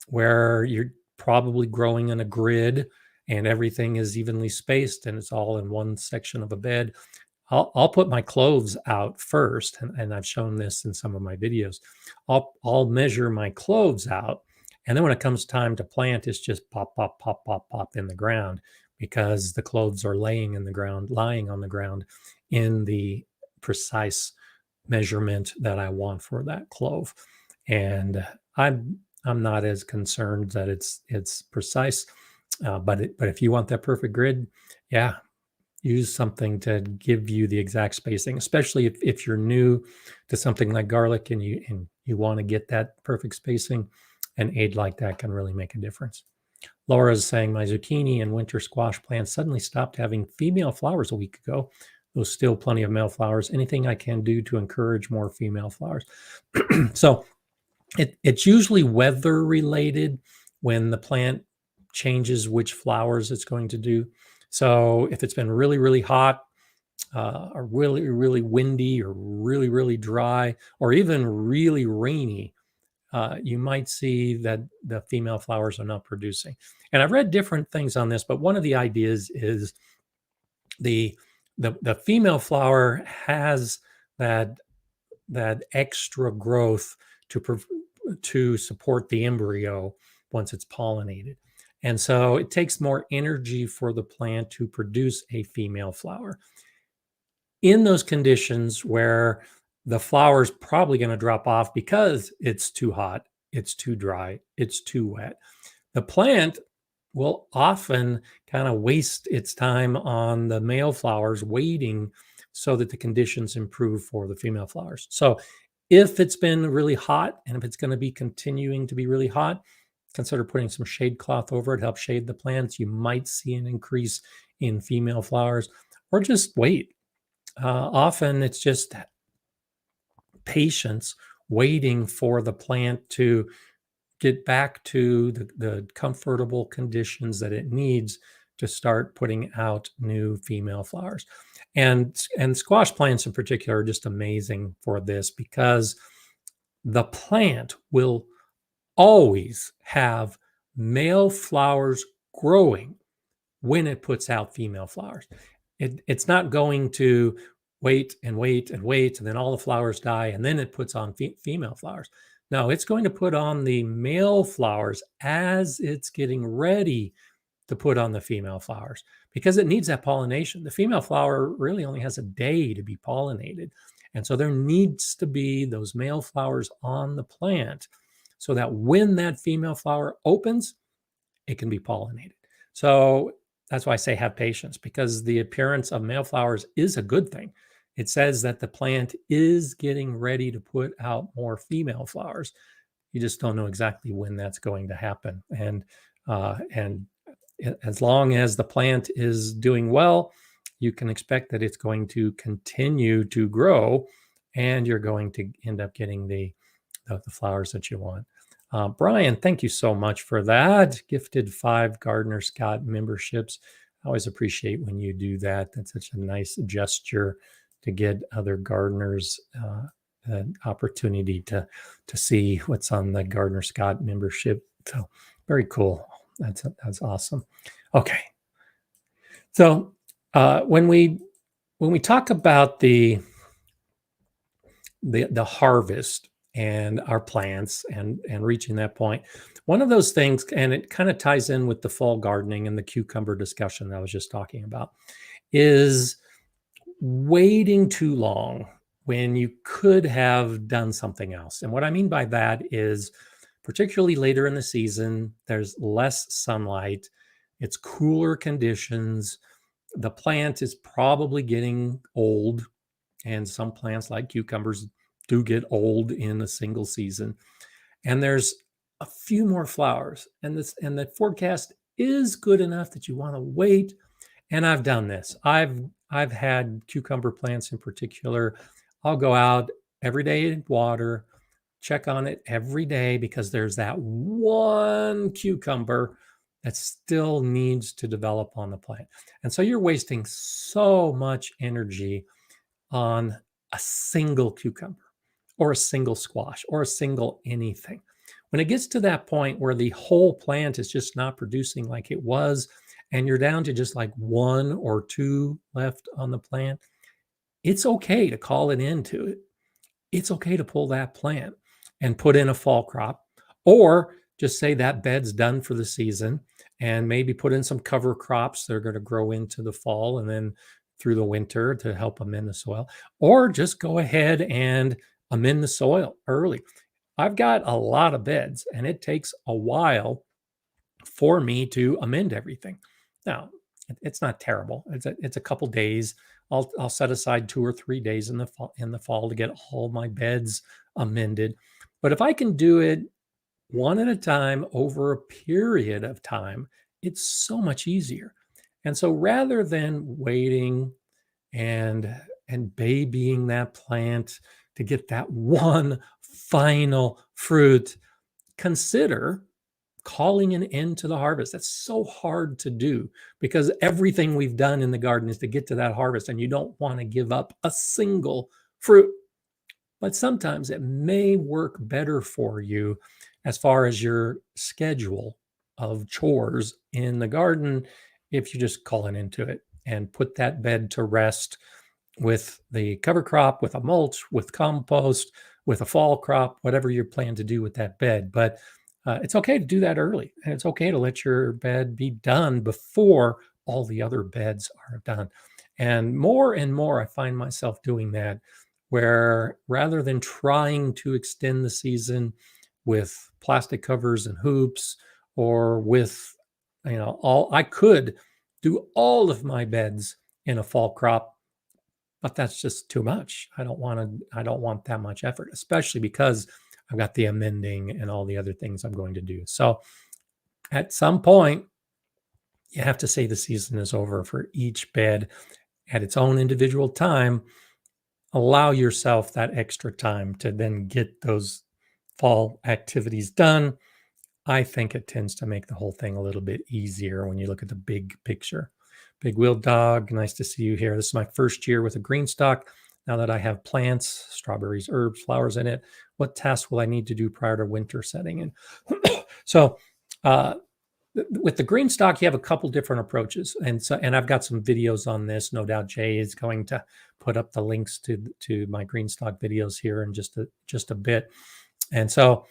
where you're probably growing in a grid and everything is evenly spaced and it's all in one section of a bed. I'll put my cloves out first, and I've shown this in some of my videos. I'll measure my cloves out, and then when it comes time to plant, it's just pop, pop, pop, pop, pop in the ground because the cloves are lying on the ground in the precise measurement that I want for that clove. And I'm not as concerned that it's precise, but if you want that perfect grid, yeah, use something to give you the exact spacing, especially if you're new to something like garlic and you want to get that perfect spacing. An aid like that can really make a difference. Laura is saying, my zucchini and winter squash plants suddenly stopped having female flowers a week ago. There's still plenty of male flowers. Anything I can do to encourage more female flowers? So it's usually weather related when the plant changes which flowers it's going to do. So if it's been really, really hot, or really, really windy, or really, really dry, or even really rainy, you might see that the female flowers are not producing. And I've read different things on this, but one of the ideas is the the female flower has that extra growth to support the embryo once it's pollinated. And so it takes more energy for the plant to produce a female flower. In those conditions where the flower is probably going to drop off because it's too hot, it's too dry, it's too wet, the plant will often kind of waste its time on the male flowers waiting so that the conditions improve for the female flowers. So if it's been really hot and if it's going to be continuing to be really hot, consider putting some shade cloth over it, help shade the plants. You might see an increase in female flowers, or just wait. Often it's just patience waiting for the plant to get back to the comfortable conditions that it needs to start putting out new female flowers. And squash plants in particular are just amazing for this because the plant will always have male flowers growing when it puts out female flowers. It's not going to wait and wait and wait, and then all the flowers die, and then it puts on female flowers. No, it's going to put on the male flowers as it's getting ready to put on the female flowers because it needs that pollination. The female flower really only has a day to be pollinated. And so there needs to be those male flowers on the plant so that when that female flower opens, it can be pollinated. So that's why I say have patience, because the appearance of male flowers is a good thing. It says that the plant is getting ready to put out more female flowers. You just don't know exactly when that's going to happen. And as long as the plant is doing well, you can expect that it's going to continue to grow, and you're going to end up getting the flowers that you want. Brian, thank you so much for that. Gifted 5 Gardener Scott memberships. I always appreciate when you do that. That's such a nice gesture to get other gardeners an opportunity to see what's on the Gardener Scott membership. So very cool. That's awesome. Okay. So when we talk about the harvest and our plants and reaching that point, one of those things, and it kind of ties in with the fall gardening and the cucumber discussion that I was just talking about, is waiting too long when you could have done something else. And what I mean by that is, particularly later in the season, there's less sunlight, it's cooler conditions, the plant is probably getting old, and some plants like cucumbers do get old in a single season, and there's a few more flowers, and the forecast is good enough that you want to wait. And I've done this. I've had cucumber plants in particular. I'll go out every day, water, check on it every day, because there's that one cucumber that still needs to develop on the plant. And so you're wasting so much energy on a single cucumber or a single squash or a single anything. When it gets to that point where the whole plant is just not producing like it was, and you're down to just like 1 or 2 left on the plant, it's okay to call it into it. It's okay to pull that plant and put in a fall crop, or just say that bed's done for the season and maybe put in some cover crops that are going to grow into the fall and then through the winter to help amend the soil, or just go ahead and amend the soil early. I've got a lot of beds, and it takes a while for me to amend everything. Now, it's not terrible. It's a couple days. I'll set aside 2 or 3 days in the fall to get all my beds amended. But if I can do it one at a time over a period of time, it's so much easier. And so rather than waiting and babying that plant to get that one final fruit, consider calling an end to the harvest. That's so hard to do because everything we've done in the garden is to get to that harvest, and you don't want to give up a single fruit. But sometimes it may work better for you as far as your schedule of chores in the garden if you just call an end to it and put that bed to rest with the cover crop, with a mulch, with compost, with a fall crop, whatever you plan to do with that bed. But it's okay to do that early, and it's okay to let your bed be done before all the other beds are done. And more, I find myself doing that, where rather than trying to extend the season with plastic covers and hoops, or with, all I could do all of my beds in a fall crop, but that's just too much. I don't want that much effort, especially because I've got the amending and all the other things I'm going to do. So at some point, you have to say the season is over for each bed at its own individual time. Allow yourself that extra time to then get those fall activities done. I think it tends to make the whole thing a little bit easier when you look at the big picture. Big Wheel Dog, nice to see you here. This is my first year with a green stock. Now that I have plants, strawberries, herbs, flowers in it, what tasks will I need to do prior to winter setting in? So with the green stock, you have a couple different approaches. And I've got some videos on this. No doubt Jay is going to put up the links to my green stock videos here in just a bit. And so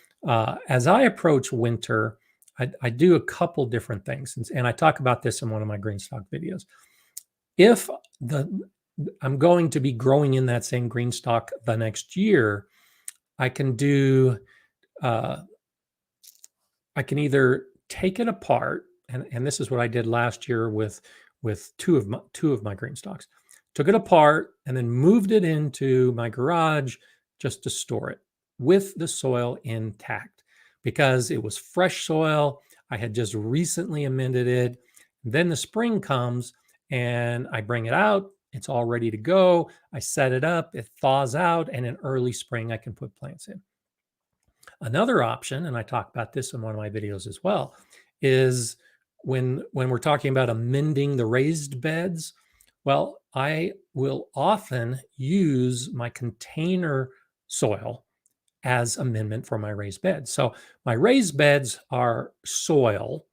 as I approach winter, I do a couple different things. And I talk about this in one of my green stock videos. If I'm going to be growing in that same green stock the next year, I can either take it apart, and this is what I did last year with two of my green stalks. Took it apart and then moved it into my garage just to store it with the soil intact, because it was fresh soil. I had just recently amended it. Then the spring comes and I bring it out. It's all ready to go. I set it up, it thaws out, and in early spring, I can put plants in. Another option, and I talk about this in one of my videos as well, is when we're talking about amending the raised beds. Well, I will often use my container soil as amendment for my raised beds. So my raised beds are soil,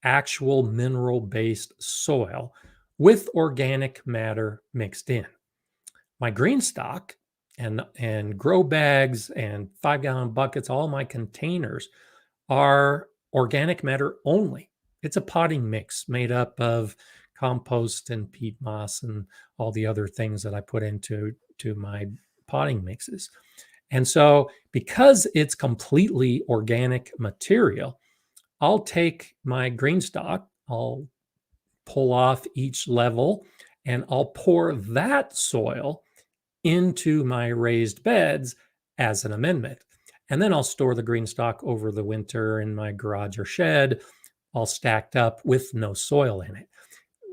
actual mineral-based soil with organic matter mixed in. My green stock and grow bags and 5-gallon buckets, all my containers are organic matter only. It's a potting mix made up of compost and peat moss and all the other things that I put into my potting mixes. And so because it's completely organic material, I'll take my green stock, I'll pull off each level, and I'll pour that soil into my raised beds as an amendment. And then I'll store the green stock over the winter in my garage or shed, all stacked up with no soil in it.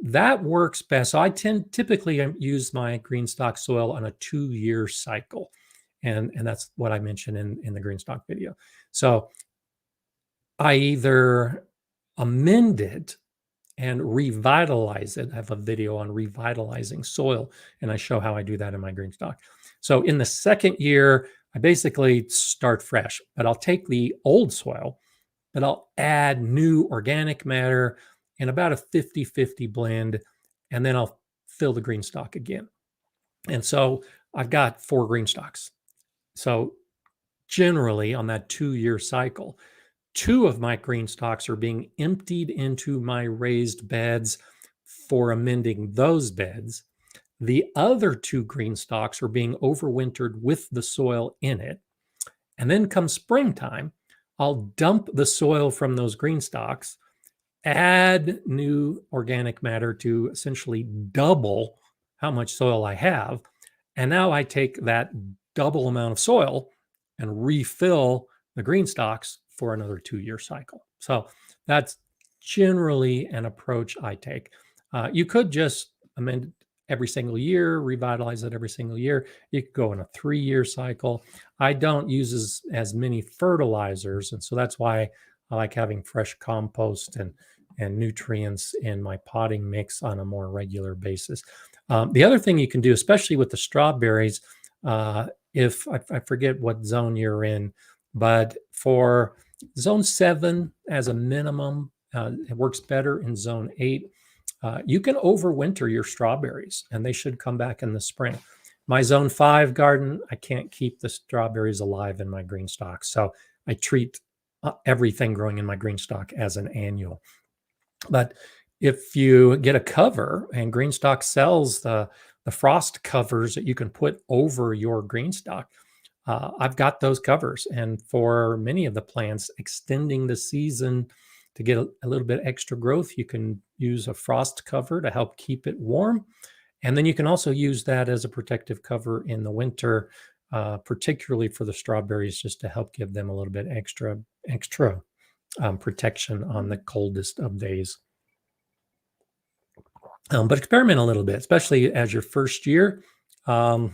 That works best. So I typically use my green stock soil on a 2-year cycle. And that's what I mentioned in the green stock video. So I either amend it and revitalize it. I have a video on revitalizing soil, and I show how I do that in my green stock. So in the second year, I basically start fresh, but I'll take the old soil, but I'll add new organic matter in about a 50-50 blend, and then I'll fill the green stock again. And so I've got 4 green stocks. So generally on that 2-year cycle, 2 of my green stalks are being emptied into my raised beds for amending those beds. The other 2 green stalks are being overwintered with the soil in it. And then come springtime, I'll dump the soil from those green stalks, add new organic matter to essentially double how much soil I have. And now I take that double amount of soil and refill the green stalks for another 2-year cycle. So that's generally an approach I take. You could just amend it every single year, revitalize it every single year. You could go in a 3-year cycle. I don't use as many fertilizers. And so that's why I like having fresh compost and nutrients in my potting mix on a more regular basis. The other thing you can do, especially with the strawberries, if I forget what zone you're in, but for zone 7 as a minimum, it works better in zone 8. You can overwinter your strawberries and they should come back in the spring. My zone 5 garden, I can't keep the strawberries alive in my green stalks. So I treat everything growing in my green stalk as an annual. But if you get a cover, and Greenstock sells the frost covers that you can put over your Greenstock, I've got those covers. And for many of the plants, extending the season to get a little bit extra growth, you can use a frost cover to help keep it warm. And then you can also use that as a protective cover in the winter, particularly for the strawberries, just to help give them a little bit extra protection on the coldest of days. But experiment a little bit, especially as your first year. Go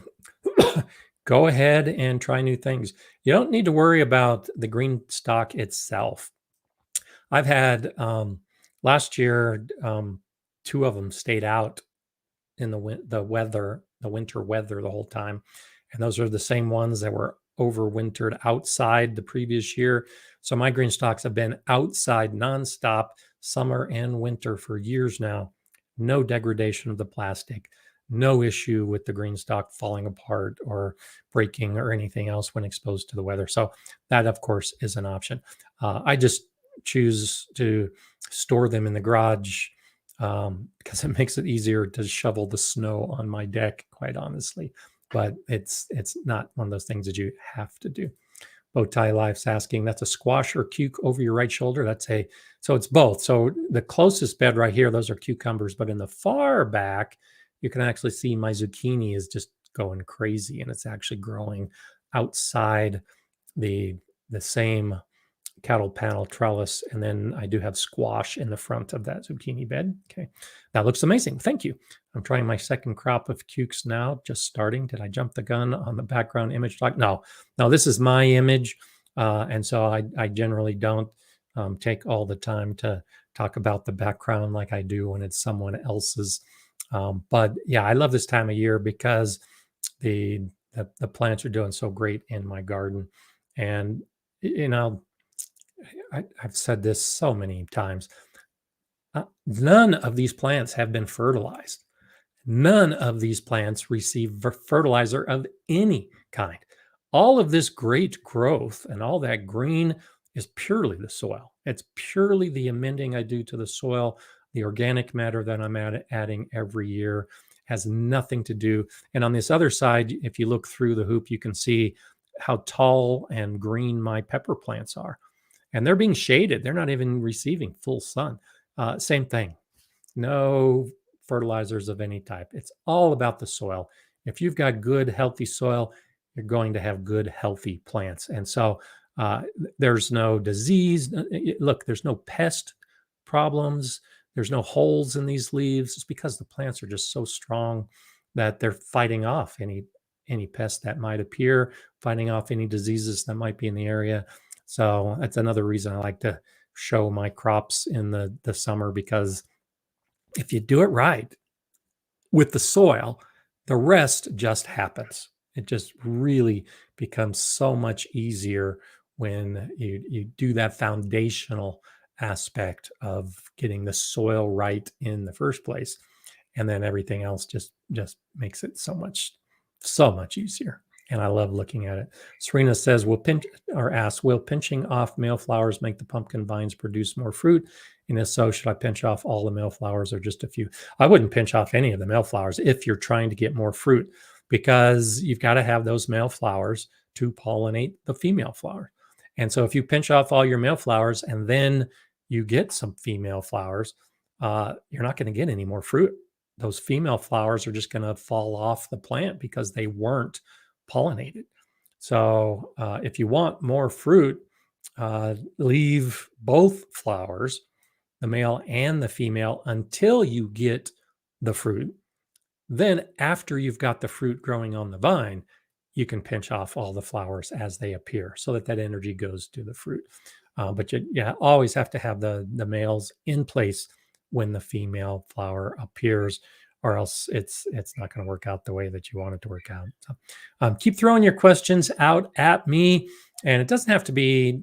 ahead and try new things. You don't need to worry about the green stock itself. I've had last year, 2 of them stayed out in the winter weather the whole time. And those are the same ones that were overwintered outside the previous year. So my green stalks have been outside nonstop, summer and winter, for years now. No degradation of the plastic, no issue with the green stalk falling apart or breaking or anything else when exposed to the weather. So that, of course, is an option. I just choose to store them in the garage because it makes it easier to shovel the snow on my deck, quite honestly. But it's not one of those things that you have to do. Bowtie Life's asking, that's a squash or cuke over your right shoulder? So it's both. So the closest bed right here, those are cucumbers. But in the far back, you can actually see my zucchini is just going crazy. And it's actually growing outside the same cattle panel trellis. And then I do have squash in the front of that zucchini bed. Okay, that looks amazing. Thank you. I'm trying my second crop of cukes now, just starting. Did I jump the gun on the background image talk? No, this is my image. And so I generally don't take all the time to talk about the background like I do when it's someone else's. But yeah, I love this time of year because the plants are doing so great in my garden. And, I've said this so many times. None of these plants have been fertilized. None of these plants receive fertilizer of any kind. All of this great growth and all that green is purely the soil. It's purely the amending I do to the soil. The organic matter that I'm adding every year has nothing to do. And on this other side, if you look through the hoop, you can see how tall and green my pepper plants are. And they're being shaded. They're not even receiving full sun. Same thing. No fertilizers of any type. It's all about the soil. If you've got good, healthy soil, you're going to have good, healthy plants. And so there's no disease. Look, there's no pest problems. There's no holes in these leaves. It's because the plants are just so strong that they're fighting off any pest that might appear, fighting off any diseases that might be in the area. So that's another reason I like to show my crops in the summer, because if you do it right with the soil, the rest just happens. It just really becomes so much easier when you do that foundational aspect of getting the soil right in the first place. And then everything else just makes it so much easier. And I love looking at it. Serena says, will pinching off male flowers make the pumpkin vines produce more fruit? And if so, should I pinch off all the male flowers or just a few? I wouldn't pinch off any of the male flowers if you're trying to get more fruit. because you've got to have those male flowers to pollinate the female flower. And so if you pinch off all your male flowers and then you get some female flowers, you're not going to get any more fruit. Those female flowers are just going to fall off the plant because they weren't pollinated. So if you want more fruit, leave both flowers, the male and the female, until you get the fruit. Then after you've got the fruit growing on the vine, you can pinch off all the flowers as they appear so that that energy goes to the fruit. But you always have to have the males in place when the female flower appears, or else it's not going to work out the way that you want it to work out. So, keep throwing your questions out at me, and it doesn't have to be,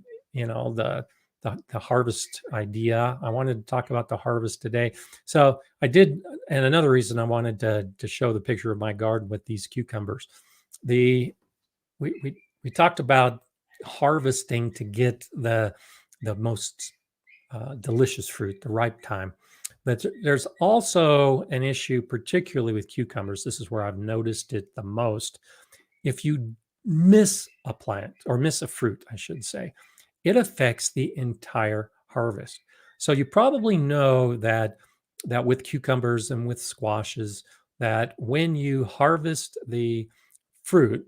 the harvest idea. I wanted to talk about the harvest today. So I did, and another reason I wanted to show the picture of my garden with these cucumbers. We talked about harvesting to get the most delicious fruit, the ripe time. But there's also an issue, particularly with cucumbers. This is where I've noticed it the most. If you miss a plant, or miss a fruit, I should say, it affects the entire harvest. So you probably know that with cucumbers and with squashes, that when you harvest the fruit,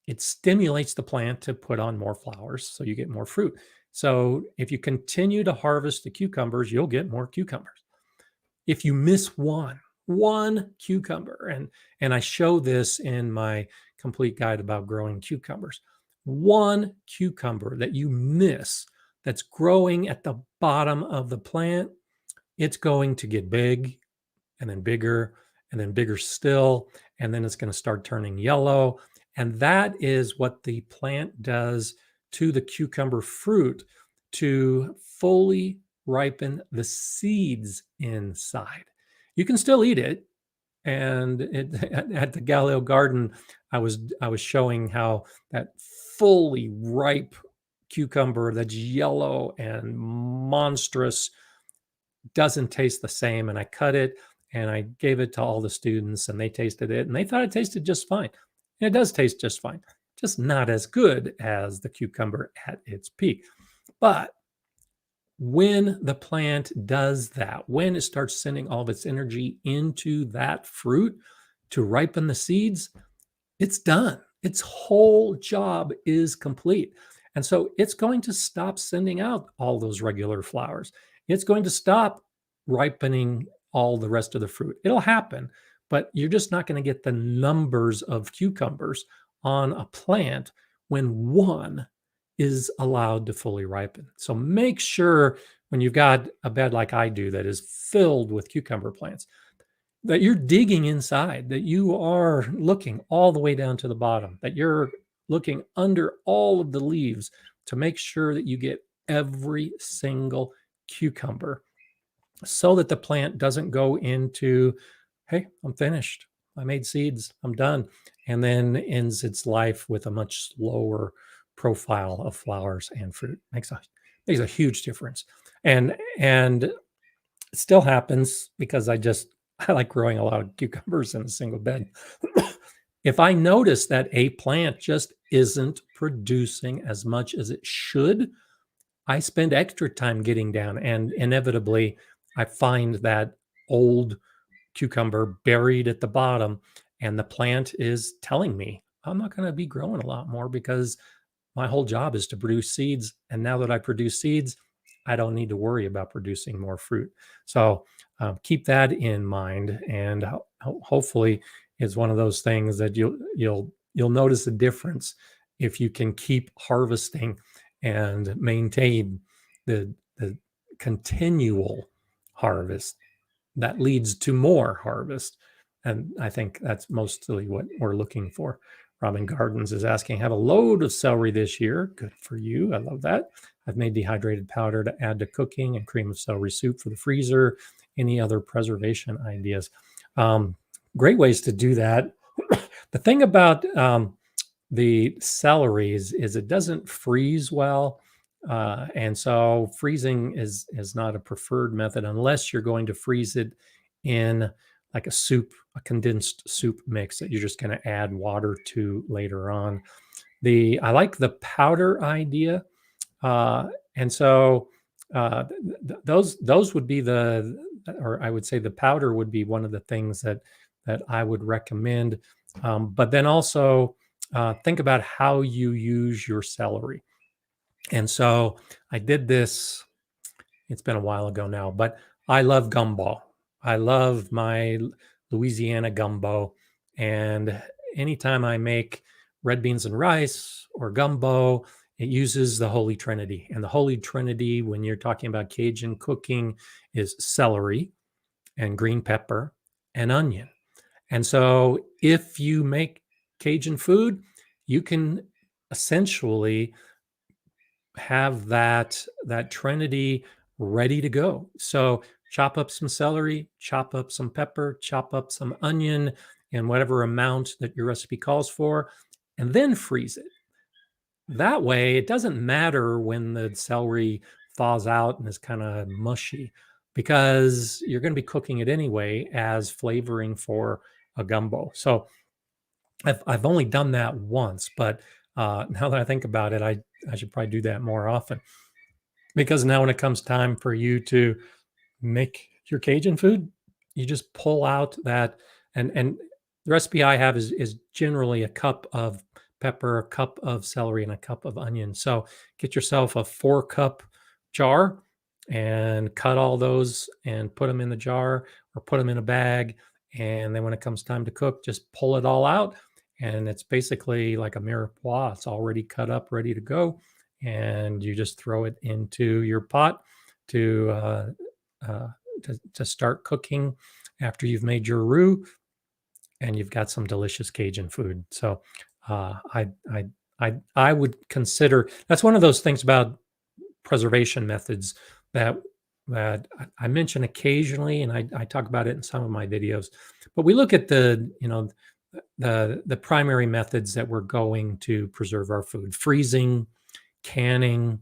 it stimulates the plant to put on more flowers, so you get more fruit. So if you continue to harvest the cucumbers, you'll get more cucumbers. If you miss one cucumber, and I show this in my complete guide about growing cucumbers, one cucumber that you miss that's growing at the bottom of the plant, it's going to get big and then bigger and then bigger still, and then it's going to start turning yellow. And that is what the plant does to the cucumber fruit to fully ripen the seeds inside. You can still eat it. And at the Galileo Garden, I was showing how that fully ripe cucumber that's yellow and monstrous doesn't taste the same. And I cut it and I gave it to all the students, and they tasted it and they thought it tasted just fine. And it does taste just fine, just not as good as the cucumber at its peak. But when the plant does that, when it starts sending all of its energy into that fruit to ripen the seeds, it's done. Its whole job is complete. And so it's going to stop sending out all those regular flowers. It's going to stop ripening all the rest of the fruit. It'll happen, but you're just not going to get the numbers of cucumbers on a plant when one is allowed to fully ripen. So make sure when you've got a bed like I do that is filled with cucumber plants, that you're digging inside, that you are looking all the way down to the bottom, that you're looking under all of the leaves to make sure that you get every single cucumber, so that the plant doesn't go into, hey, I'm finished. I made seeds. I'm done. And then ends its life with a much slower profile of flowers and fruit. Makes a huge difference. And it still happens because I like growing a lot of cucumbers in a single bed. If I notice that a plant just isn't producing as much as it should, I spend extra time getting down, and inevitably I find that old cucumber buried at the bottom, and the plant is telling me I'm not going to be growing a lot more because my whole job is to produce seeds. And now that I produce seeds, I don't need to worry about producing more fruit. So keep that in mind, and hopefully it's one of those things that you'll notice a difference if you can keep harvesting and maintain the continual harvest that leads to more harvest. And I think that's mostly what we're looking for. Robin Gardens is asking, have a load of celery this year. Good for you. I love that. I've made dehydrated powder to add to cooking and cream of celery soup for the freezer. Any other preservation ideas? Great ways to do that. The thing about the celeries is it doesn't freeze well. And so freezing is not a preferred method unless you're going to freeze it in like a soup, a condensed soup mix that you're just going to add water to later on. I like the powder idea, and so those would be or I would say the powder would be one of the things that I would recommend. But then also think about how you use your celery. And so I did this, it's been a while ago now, but I love gumbo. I love my Louisiana gumbo. And anytime I make red beans and rice or gumbo, it uses the Holy Trinity. And the Holy Trinity, when you're talking about Cajun cooking, is celery and green pepper and onion. And so if you make Cajun food, you can essentially have that trinity ready to go. So chop up some celery, chop up some pepper, chop up some onion in whatever amount that your recipe calls for, and then freeze it. That way, it doesn't matter when the celery thaws out and is kind of mushy, because you're going to be cooking it anyway as flavoring for a gumbo. So I've only done that once, but now that I think about it, I should probably do that more often, because now when it comes time for you to make your Cajun food, you just pull out that, and the recipe I have is generally a cup of pepper, a cup of celery, and a cup of onion. So get yourself a 4-cup jar and cut all those and put them in the jar or put them in a bag. And then when it comes time to cook, just pull it all out. And it's basically like a mirepoix. It's already cut up, ready to go. And you just throw it into your pot to to start cooking after you've made your roux, and you've got some delicious Cajun food. So I would consider, that's one of those things about preservation methods that I mention occasionally, and I talk about it in some of my videos. But we look at the primary methods that we're going to preserve our food: freezing, canning,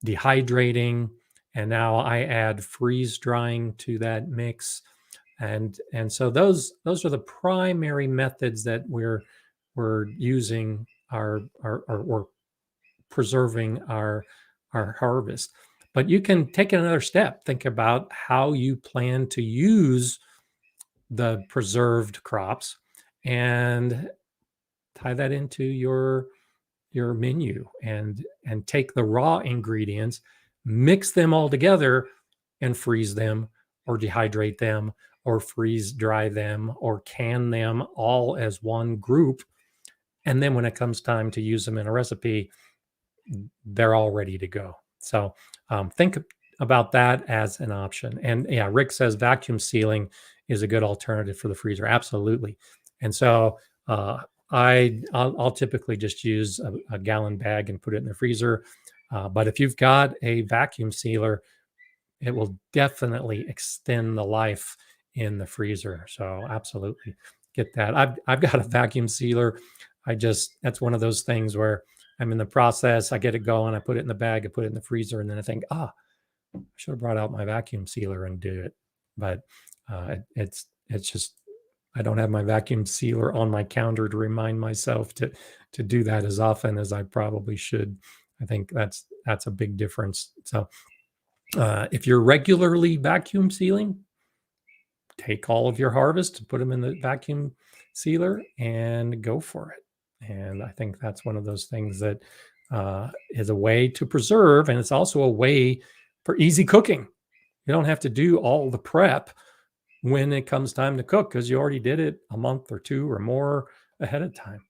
dehydrating, and now I add freeze drying to that mix. And so those are the primary methods that we're using or preserving our harvest. But you can take it another step. Think about how you plan to use the preserved crops and tie that into your menu, and take the raw ingredients, mix them all together, and freeze them or dehydrate them or freeze dry them or can them all as one group. And then when it comes time to use them in a recipe, they're all ready to go. So think about that as an option. And yeah, Rick says vacuum sealing is a good alternative for the freezer. Absolutely. And so I'll typically just use a gallon bag and put it in the freezer. But if you've got a vacuum sealer, it will definitely extend the life in the freezer. So absolutely get that. I've got a vacuum sealer. That's one of those things where I'm in the process, I get it going, I put it in the bag, I put it in the freezer, and then I think, I should have brought out my vacuum sealer and do it. But it's just, I don't have my vacuum sealer on my counter to remind myself to do that as often as I probably should. I think that's a big difference. So if you're regularly vacuum sealing, take all of your harvest, put them in the vacuum sealer, and go for it. And I think that's one of those things that is a way to preserve, and it's also a way for easy cooking. You don't have to do all the prep when it comes time to cook, because you already did it a month or two or more ahead of time.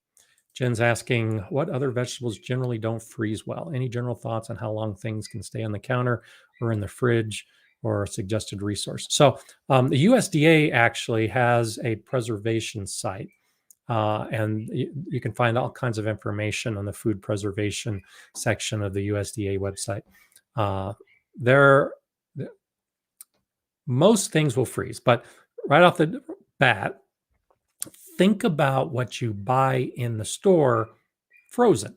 Jen's asking, what other vegetables generally don't freeze well? Any general thoughts on how long things can stay on the counter or in the fridge, or a suggested resource? So the USDA actually has a preservation site, and you can find all kinds of information on the food preservation section of the USDA website. Most things will freeze, but right off the bat, think about what you buy in the store frozen.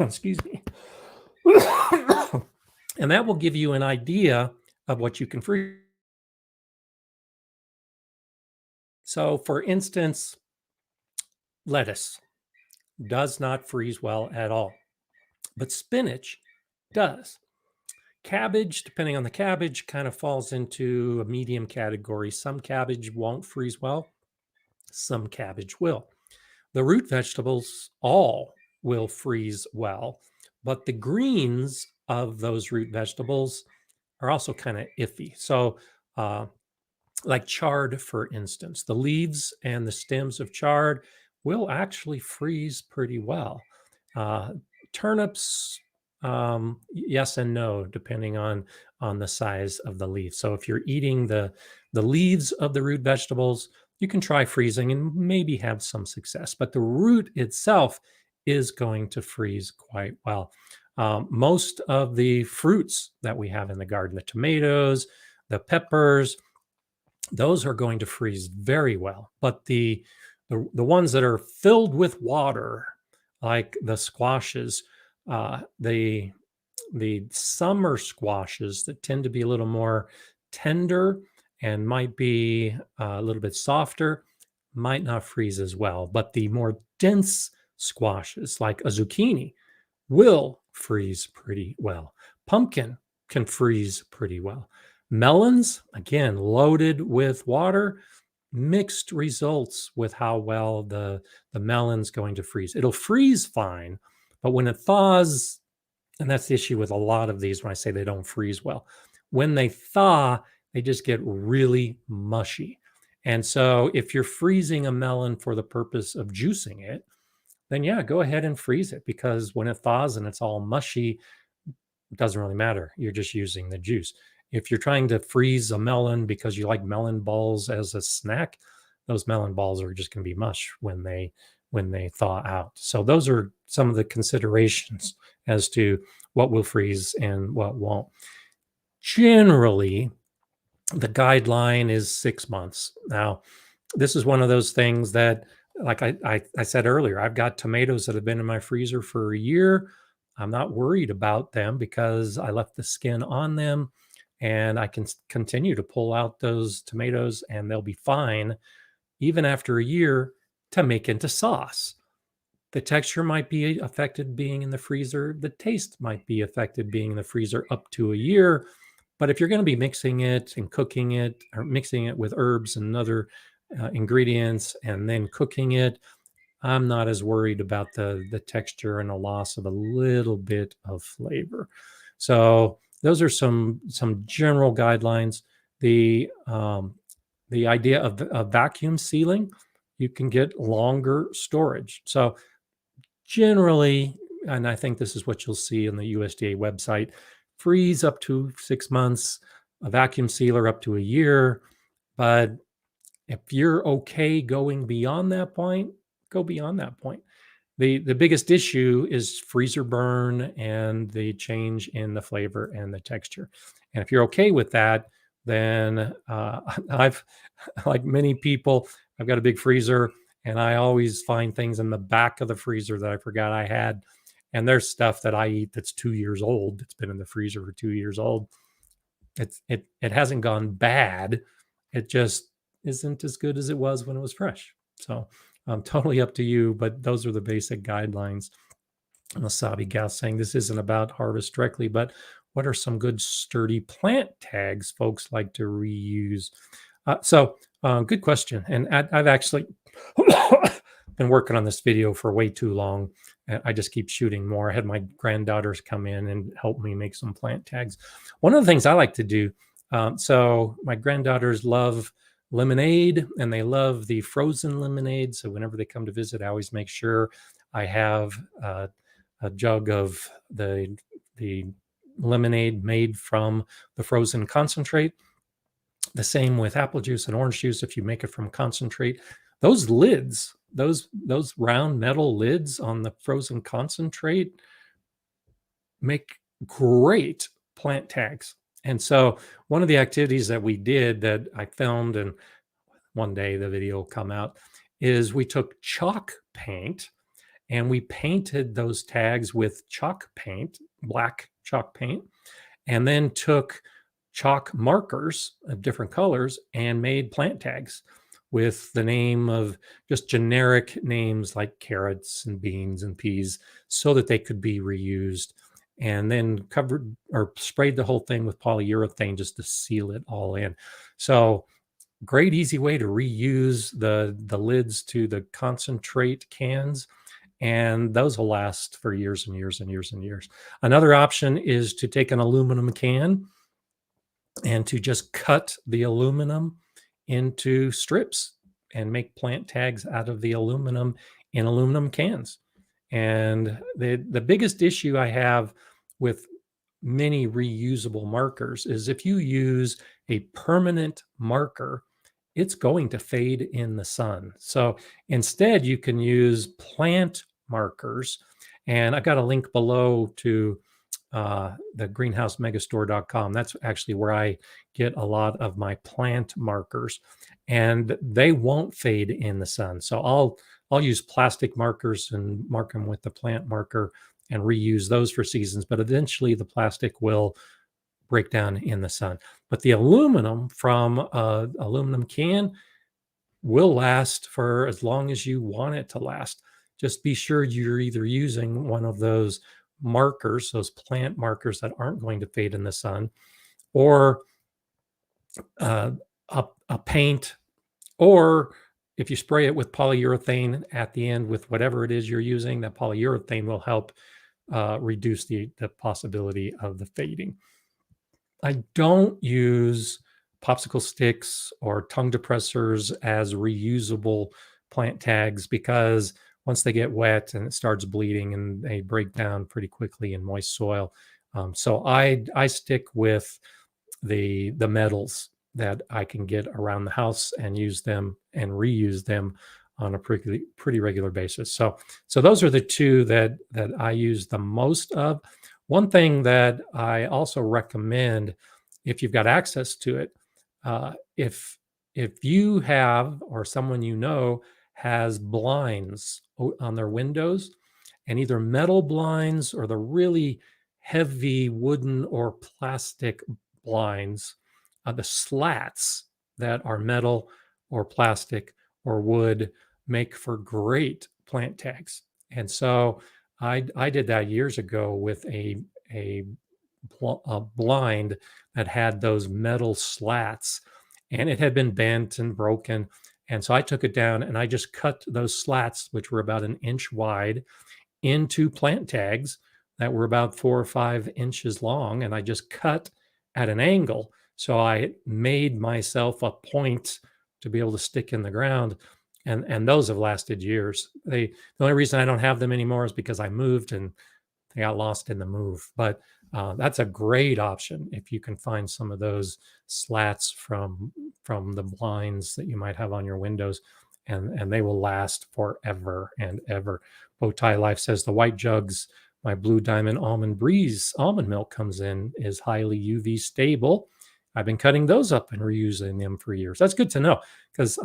Excuse me. And that will give you an idea of what you can freeze. So, for instance, lettuce does not freeze well at all, but spinach does. Cabbage, depending on the cabbage, kind of falls into a medium category. Some cabbage won't freeze well, some cabbage will. The root vegetables all will freeze well, but the greens of those root vegetables are also kind of iffy. So, uh, like chard, for instance, the leaves and the stems of chard will actually freeze pretty well. Uh, Turnips, yes and no, depending on the size of the leaf. So if you're eating the leaves of the root vegetables, you can try freezing and maybe have some success. But the root itself is going to freeze quite well. Most of the fruits that we have in the garden, the tomatoes, the peppers, those are going to freeze very well. But the ones that are filled with water, like the squashes, the summer squashes that tend to be a little more tender and might be a little bit softer, might not freeze as well. But the more dense squashes, like a zucchini, will freeze pretty well. Pumpkin can freeze pretty well. Melons, again, loaded with water, mixed results with how well the melon's going to freeze. It'll freeze fine, but when it thaws, and that's the issue with a lot of these when I say they don't freeze well, when they thaw, they just get really mushy. And so if you're freezing a melon for the purpose of juicing it, then yeah, go ahead and freeze it, because when it thaws and it's all mushy, it doesn't really matter. You're just using the juice. If you're trying to freeze a melon because you like melon balls as a snack, those melon balls are just going to be mush when they thaw out. So those are some of the considerations as to what will freeze and what won't. Generally, the guideline is 6 months. Now, this is one of those things that, like I said earlier, I've got tomatoes that have been in my freezer for a year. I'm not worried about them because I left the skin on them, and I can continue to pull out those tomatoes and they'll be fine even after a year to make into sauce. The texture might be affected being in the freezer. The taste might be affected being in the freezer up to a year. But if you're going to be mixing it and cooking it, or mixing it with herbs and other ingredients and then cooking it, I'm not as worried about the texture and the loss of a little bit of flavor. So those are some general guidelines. The idea of vacuum sealing, you can get longer storage. So generally, and I think this is what you'll see in the USDA website, freeze up to 6 months, a vacuum sealer up to a year. But if you're okay going beyond that point, go beyond that point. The biggest issue is freezer burn and the change in the flavor and the texture. And if you're okay with that, then I've, like many people, I've got a big freezer and I always find things in the back of the freezer that I forgot I had. And there's stuff that I eat that's 2 years old. It's been in the freezer for 2 years old. It hasn't gone bad. It just isn't as good as it was when it was fresh. So totally up to you, but those are the basic guidelines. Wasabi Gal saying this isn't about harvest directly, but what are some good sturdy plant tags folks like to reuse? Good question. And I've actually been working on this video for way too long. And I just keep shooting more. I had my granddaughters come in and help me make some plant tags. One of the things I like to do, so my granddaughters love lemonade and they love the frozen lemonade. So whenever they come to visit, I always make sure I have a jug of the lemonade made from the frozen concentrate. The same with apple juice and orange juice. If you make it from concentrate, those lids, those round metal lids on the frozen concentrate make great plant tags. And so one of the activities that we did that I filmed, and one day the video will come out, is we took chalk paint and we painted those tags with chalk paint, black chalk paint, and then took chalk markers of different colors and made plant tags with the name of just generic names like carrots and beans and peas so that they could be reused, and then covered or sprayed the whole thing with polyurethane just to seal it all in. So great easy way to reuse the lids to the concentrate cans, and those will last for years and years and years and years. Another option is to take an aluminum can and to just cut the aluminum into strips and make plant tags out of the aluminum in aluminum cans. And the biggest issue I have with many reusable markers is if you use a permanent marker, it's going to fade in the sun. So instead, you can use plant markers. And I've got a link below to the greenhousemegastore.com. That's actually where I get a lot of my plant markers, and they won't fade in the sun. So I'll use plastic markers and mark them with the plant marker and reuse those for seasons, but eventually the plastic will break down in the sun. But the aluminum from an aluminum can will last for as long as you want it to last. Just be sure you're either using one of those markers, those plant markers that aren't going to fade in the sun, or uh, a paint, or if you spray it with polyurethane at the end with whatever it is you're using, that polyurethane will help reduce the possibility of the fading. I don't use popsicle sticks or tongue depressors as reusable plant tags because once they get wet and it starts bleeding and they break down pretty quickly in moist soil. So I stick with the metals that I can get around the house and use them and reuse them on a pretty regular basis. So those are the two that I use the most of. One thing that I also recommend, if you've got access to it, if you have or someone you know has blinds on their windows, and either metal blinds or the really heavy wooden or plastic blinds, the slats that are metal or plastic or wood make for great plant tags. And so I did that years ago with a blind that had those metal slats, and it had been bent and broken. And so I took it down and I just cut those slats, which were about an inch wide, into plant tags that were about 4 or 5 inches long. And I just cut at an angle. So I made myself a point to be able to stick in the ground. And those have lasted years. The only reason I don't have them anymore is because I moved and they got lost in the move. But that's a great option if you can find some of those slats from the blinds that you might have on your windows, and they will last forever and ever. Bowtie Life says the white jugs my Blue Diamond Almond Breeze almond milk comes in is highly UV stable. I've been cutting those up and reusing them for years. That's good to know because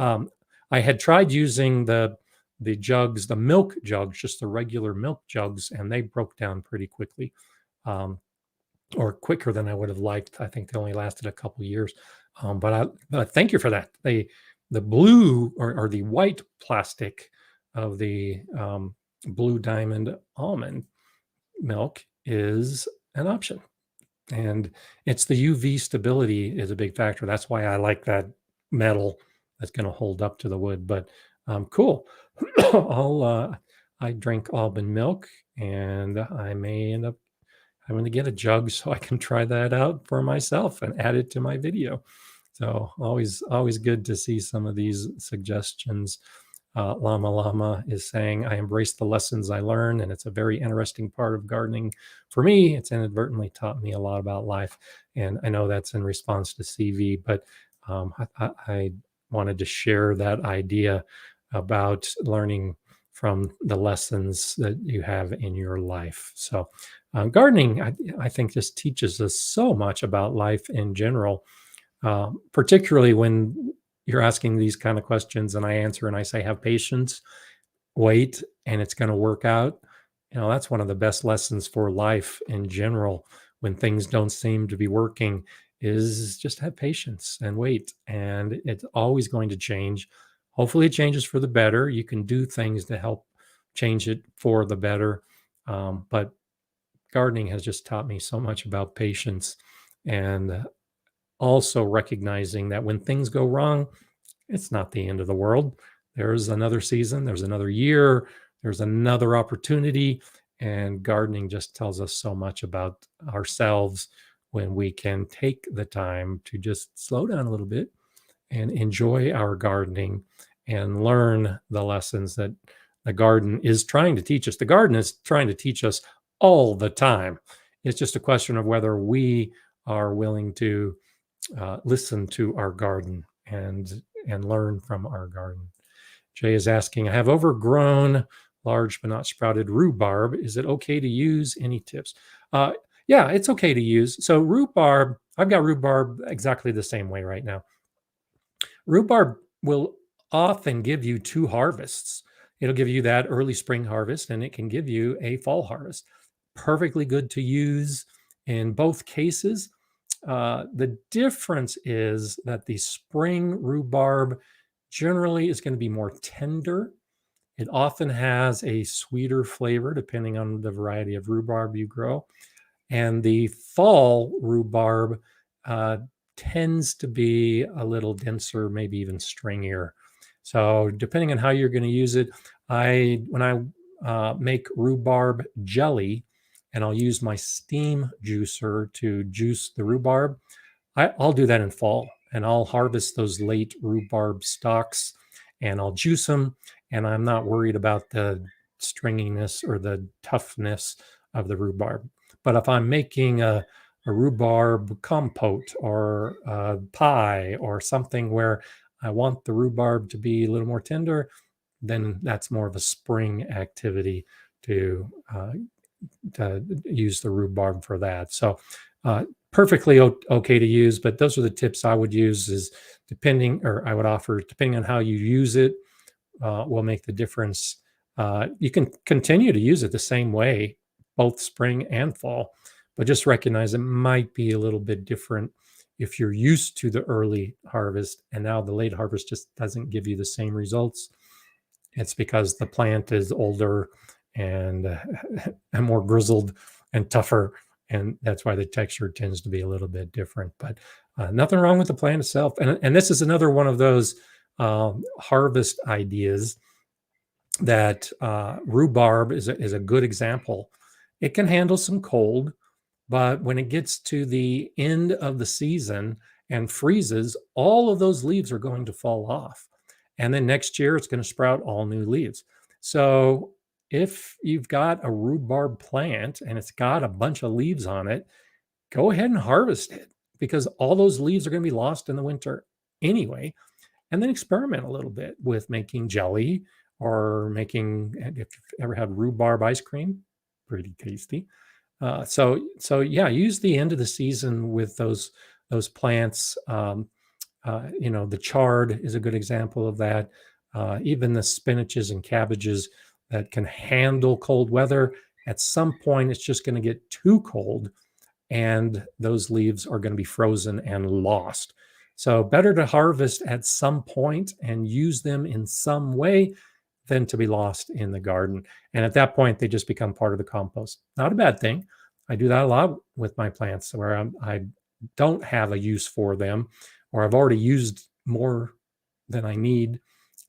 I had tried using the jugs, the milk jugs, just the regular milk jugs, and they broke down pretty quickly, or quicker than I would have liked. I think they only lasted a couple of years. But thank you for that. The blue or the white plastic of the Blue Diamond almond milk is an option, and it's the UV stability is a big factor. That's why I like that metal that's going to hold up to the wood. But cool. I drink almond milk, and I may end up having to get a jug so I can try that out for myself and add it to my video. So always good to see some of these suggestions. Llama Llama is saying, I embrace the lessons I learn, and it's a very interesting part of gardening for me. It's inadvertently taught me a lot about life. And I know that's in response to CV, but I wanted to share that idea about learning from the lessons that you have in your life. So gardening, I think, just teaches us so much about life in general, particularly when you're asking these kind of questions and I answer and I say, have patience, wait, and it's going to work out. That's one of the best lessons for life in general. When things don't seem to be working, is just have patience and wait. And it's always going to change. Hopefully, it changes for the better. You can do things to help change it for the better. But gardening has just taught me so much about patience and also recognizing that when things go wrong, it's not the end of the world. There's another season, there's another year, there's another opportunity. And gardening just tells us so much about ourselves when we can take the time to just slow down a little bit and enjoy our gardening and learn the lessons that the garden is trying to teach us. The garden is trying to teach us all the time. It's just a question of whether we are willing to listen to our garden and learn from our garden. Jay is asking, I have overgrown, large but not sprouted rhubarb. Is it okay to use? Any tips? Yeah, it's okay to use. So rhubarb, I've got rhubarb exactly the same way right now. Rhubarb will often give you two harvests. It'll give you that early spring harvest and it can give you a fall harvest. Perfectly good to use in both cases. The difference is that the spring rhubarb generally is going to be more tender. It often has a sweeter flavor depending on the variety of rhubarb you grow. And the fall rhubarb tends to be a little denser, maybe even stringier. So depending on how you're going to use it, when I make rhubarb jelly, and I'll use my steam juicer to juice the rhubarb, I'll do that in fall, and I'll harvest those late rhubarb stalks, and I'll juice them, and I'm not worried about the stringiness or the toughness of the rhubarb. But if I'm making a rhubarb compote or a pie or something where I want the rhubarb to be a little more tender, then that's more of a spring activity to use the rhubarb for that. So perfectly okay to use, but those are the tips I would use is I would offer, depending on how you use it, will make the difference. You can continue to use it the same way, both spring and fall, but just recognize it might be a little bit different if you're used to the early harvest and now the late harvest just doesn't give you the same results. It's because the plant is older and more grizzled and tougher, and that's why the texture tends to be a little bit different. But nothing wrong with the plant itself. And this is another one of those harvest ideas that rhubarb is a good example. It can handle some cold, but when it gets to the end of the season and freezes, all of those leaves are going to fall off. And then next year, it's going to sprout all new leaves. So if you've got a rhubarb plant and it's got a bunch of leaves on it, go ahead and harvest it because all those leaves are going to be lost in the winter anyway. And then experiment a little bit with making jelly or making, if you've ever had rhubarb ice cream, pretty tasty. So yeah, use the end of the season with those plants. The chard is a good example of that. Even the spinaches and cabbages that can handle cold weather. At some point, it's just going to get too cold, and those leaves are going to be frozen and lost. So better to harvest at some point and use them in some way than to be lost in the garden. And at that point, they just become part of the compost. Not a bad thing. I do that a lot with my plants where I don't have a use for them, or I've already used more than I need.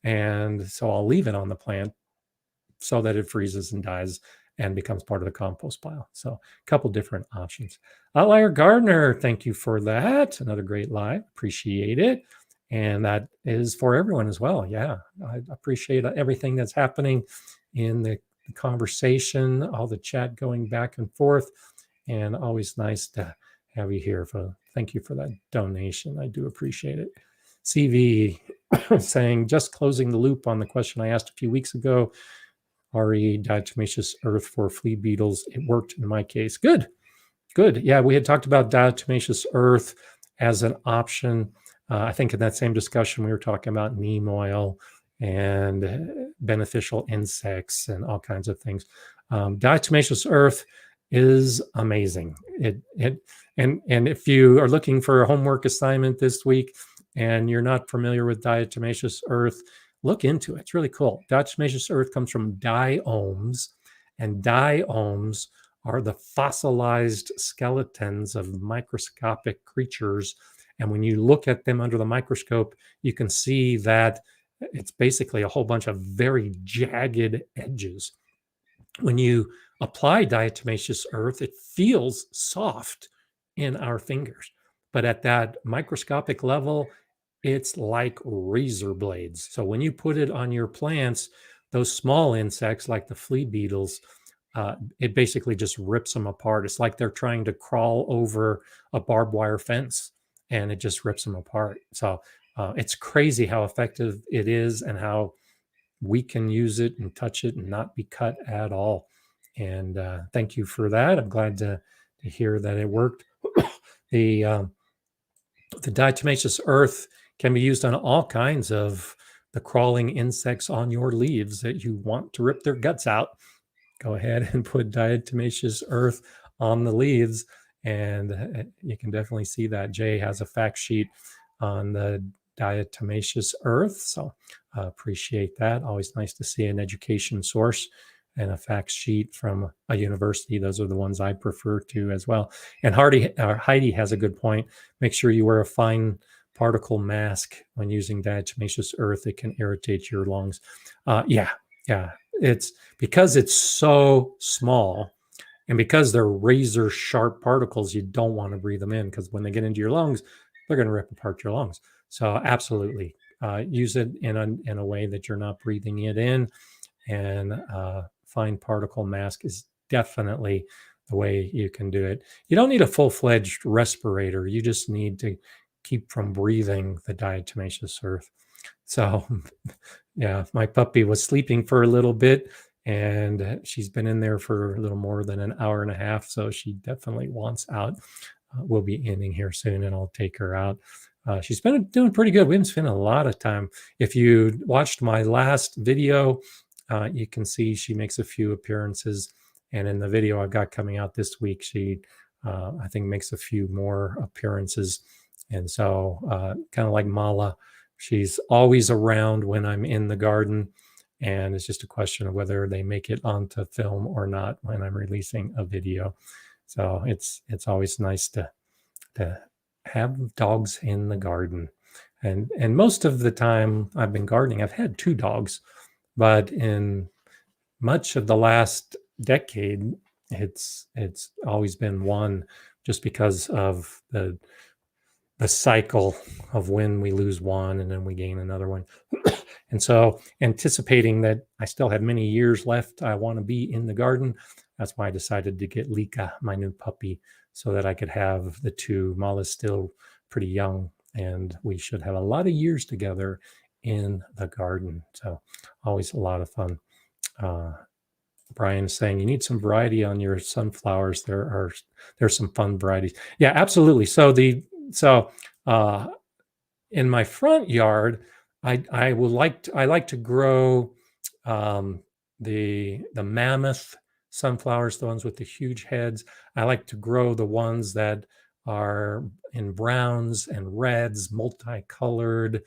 And so I'll leave it on the plant so that it freezes and dies and becomes part of the compost pile. So a couple different options. Outlier Gardener, thank you for that. Another great live. Appreciate it. And that is for everyone as well. Yeah, I appreciate everything that's happening in the conversation, all the chat going back and forth, and always nice to have you here. Thank you for that donation. I do appreciate it. CV saying, just closing the loop on the question I asked a few weeks ago, RE diatomaceous earth for flea beetles. It worked in my case. Good. Yeah, we had talked about diatomaceous earth as an option. I think in that same discussion, we were talking about neem oil and beneficial insects and all kinds of things. Diatomaceous earth is amazing. And if you are looking for a homework assignment this week and you're not familiar with diatomaceous earth, look into it. It's really cool. Diatomaceous earth comes from diomes, and diomes are the fossilized skeletons of microscopic creatures. And when you look at them under the microscope, you can see that it's basically a whole bunch of very jagged edges. When you apply diatomaceous earth, it feels soft in our fingers. But at that microscopic level, it's like razor blades. So when you put it on your plants, those small insects like the flea beetles, it basically just rips them apart. It's like they're trying to crawl over a barbed wire fence and it just rips them apart. So it's crazy how effective it is and how we can use it and touch it and not be cut at all. And thank you for that. I'm glad to hear that it worked. The diatomaceous earth can be used on all kinds of the crawling insects on your leaves that you want to rip their guts out. Go ahead and put diatomaceous earth on the leaves, and you can definitely see that. Jay has a fact sheet on the diatomaceous earth, so appreciate that. Always nice to see an education source and a fact sheet from a university. Those are the ones I prefer to as well. And Heidi has a good point. Make sure you wear a fine particle mask when using diatomaceous earth. It can irritate your lungs. Yeah. It's because it's so small and because they're razor sharp particles, you don't want to breathe them in because when they get into your lungs, they're going to rip apart your lungs. So absolutely use it in a way that you're not breathing it in. And fine particle mask is definitely the way you can do it. You don't need a full-fledged respirator. You just need to keep from breathing the diatomaceous earth. So yeah, my puppy was sleeping for a little bit and she's been in there for a little more than an hour and a half. So she definitely wants out. We'll be ending here soon and I'll take her out. She's been doing pretty good. We've been spending a lot of time. If you watched my last video, you can see she makes a few appearances. And in the video I've got coming out this week, she, I think, makes a few more appearances. And so kind of like Mala, she's always around when I'm in the garden. And it's just a question of whether they make it onto film or not when I'm releasing a video. So it's always nice to have dogs in the garden. And most of the time I've been gardening, I've had 2 dogs, but in much of the last decade, it's always been 1, just because of the cycle of when we lose one and then we gain another one. And so anticipating that I still have many years left, I want to be in the garden. That's why I decided to get Lika, my new puppy, so that I could have the 2. Mala's still pretty young and we should have a lot of years together in the garden. So always a lot of fun. Brian is saying you need some variety on your sunflowers. There's some fun varieties. Yeah, absolutely. So in my front yard, I like to grow the mammoth sunflowers, the ones with the huge heads. I like to grow the ones that are in browns and reds, multicolored.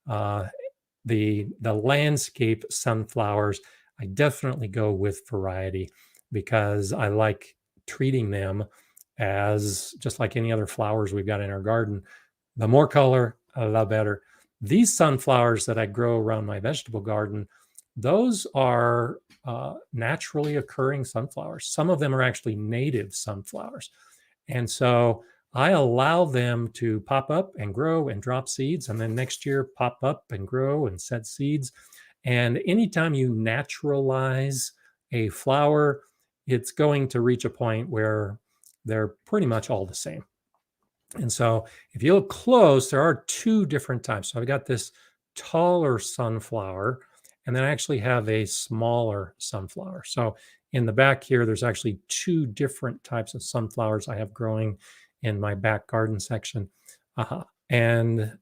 The landscape sunflowers, I definitely go with variety because I like treating them as just like any other flowers we've got in our garden. The more color, the better. These sunflowers that I grow around my vegetable garden, those are naturally occurring sunflowers. Some of them are actually native sunflowers. And so I allow them to pop up and grow and drop seeds, and then next year pop up and grow and set seeds. And anytime you naturalize a flower, it's going to reach a point where they're pretty much all the same. And so if you look close, there are 2 different types. So I've got this taller sunflower, and then I actually have a smaller sunflower. So in the back here, there's actually 2 different types of sunflowers I have growing in my back garden section. And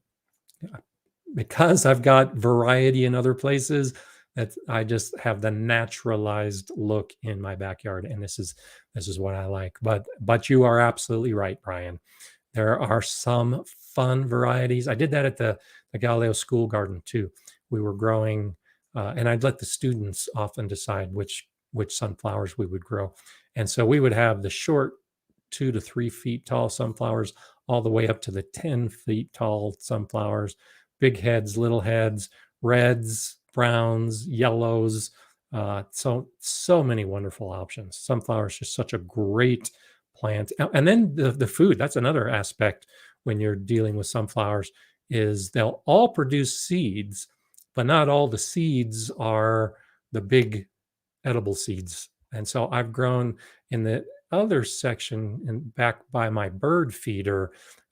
because I've got variety in other places, That's I just have the naturalized look in my backyard, and this is what I like. But you are absolutely right, Brian. There are some fun varieties. I did that at the Galileo School Garden too. We were growing, and I'd let the students often decide which sunflowers we would grow. And so we would have the short 2 to 3 feet tall sunflowers all the way up to the 10 feet tall sunflowers, big heads, little heads, reds, browns, yellows. So many wonderful options. Sunflower is just such a great plant. And then the food, that's another aspect when you're dealing with sunflowers, is they'll all produce seeds, but not all the seeds are the big edible seeds. And so I've grown in the other section and back by my bird feeder,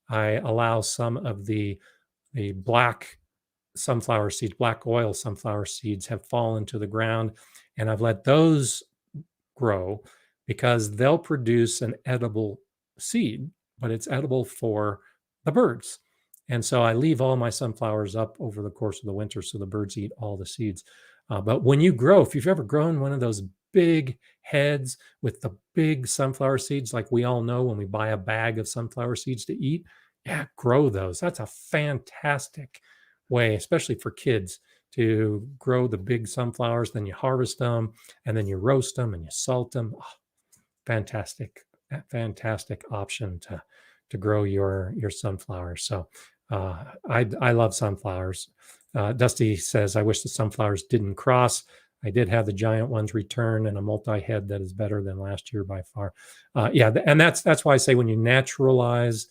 I allow some of the black sunflower seeds, black oil sunflower seeds have fallen to the ground, and I've let those grow because they'll produce an edible seed, but it's edible for the birds. And so I leave all my sunflowers up over the course of the winter so the birds eat all the seeds. But when you grow, if you've ever grown one of those big heads with the big sunflower seeds, like we all know when we buy a bag of sunflower seeds to eat, yeah, grow those. That's a fantastic way, especially for kids, to grow the big sunflowers. Then you harvest them and then you roast them and you salt them. Oh, fantastic, fantastic option to grow your sunflowers. So I love sunflowers. Dusty says, I wish the sunflowers didn't cross. I did have the giant ones return and a multi-head that is better than last year by far. Yeah, and that's why I say when you naturalize,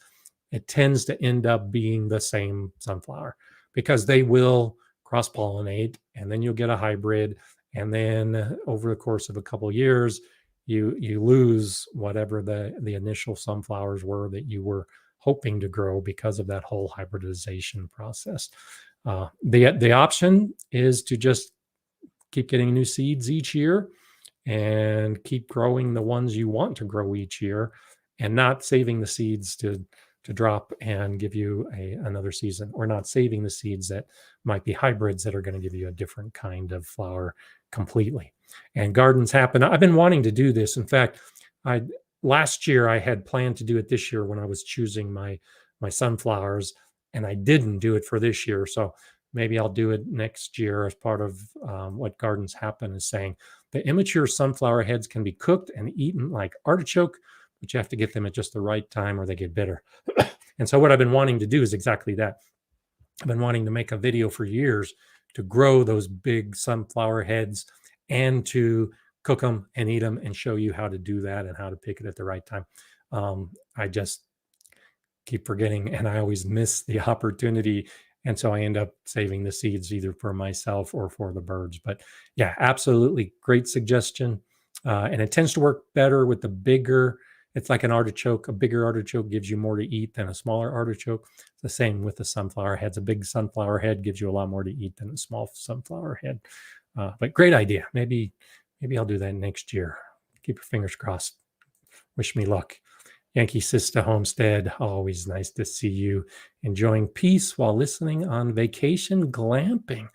it tends to end up being the same sunflower because they will cross-pollinate, and then you'll get a hybrid, and then over the course of a couple of years, you lose whatever the initial sunflowers were that you were hoping to grow because of that whole hybridization process. The option is to just keep getting new seeds each year and keep growing the ones you want to grow each year, and not saving the seeds to drop and give you another season, or not saving the seeds that might be hybrids that are going to give you a different kind of flower completely. And gardens happen. I've been wanting to do this. In fact, last year I had planned to do it this year when I was choosing my sunflowers, and I didn't do it for this year. So maybe I'll do it next year as part of what Gardens Happen is saying. The immature sunflower heads can be cooked and eaten like artichoke, but you have to get them at just the right time or they get bitter. And so what I've been wanting to do is exactly that. I've been wanting to make a video for years to grow those big sunflower heads and to cook them and eat them and show you how to do that and how to pick it at the right time. I just keep forgetting, and I always miss the opportunity. And so I end up saving the seeds either for myself or for the birds. But yeah, absolutely great suggestion. And it tends to work better with the bigger. It's like an artichoke. A bigger artichoke gives you more to eat than a smaller artichoke. It's the same with the sunflower heads. A big sunflower head gives you a lot more to eat than a small sunflower head. But great idea. Maybe I'll do that next year. Keep your fingers crossed. Wish me luck. Yankee Sister Homestead, always nice to see you. Enjoying peace while listening on vacation glamping.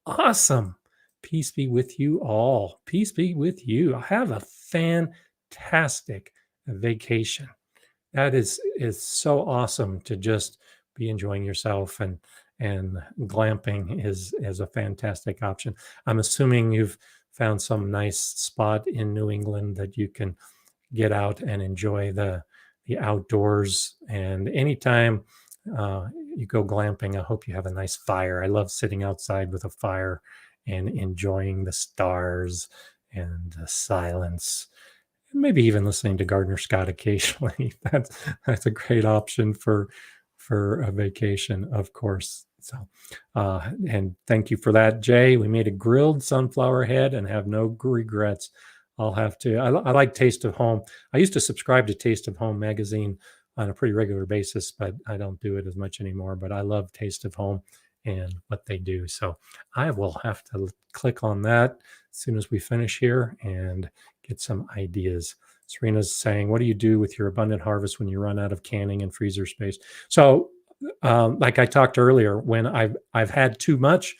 Awesome. Peace be with you all. Peace be with you. Have a fantastic vacation. That is so awesome to just be enjoying yourself, and glamping is a fantastic option. I'm assuming you've found some nice spot in New England that you can get out and enjoy the outdoors. And anytime you go glamping, I hope you have a nice fire. I love sitting outside with a fire and enjoying the stars and the silence, and maybe even listening to Gardner Scott occasionally. That's a great option for a vacation, of course. So, and thank you for that, Jay. We made a grilled sunflower head and have no regrets. I'll have to. I like Taste of Home. I used to subscribe to Taste of Home magazine on a pretty regular basis, but I don't do it as much anymore. But I love Taste of Home and what they do. So I will have to click on that as soon as we finish here and get some ideas. Serena's saying, what do you do with your abundant harvest when you run out of canning and freezer space? So like I talked earlier, when I've had too much,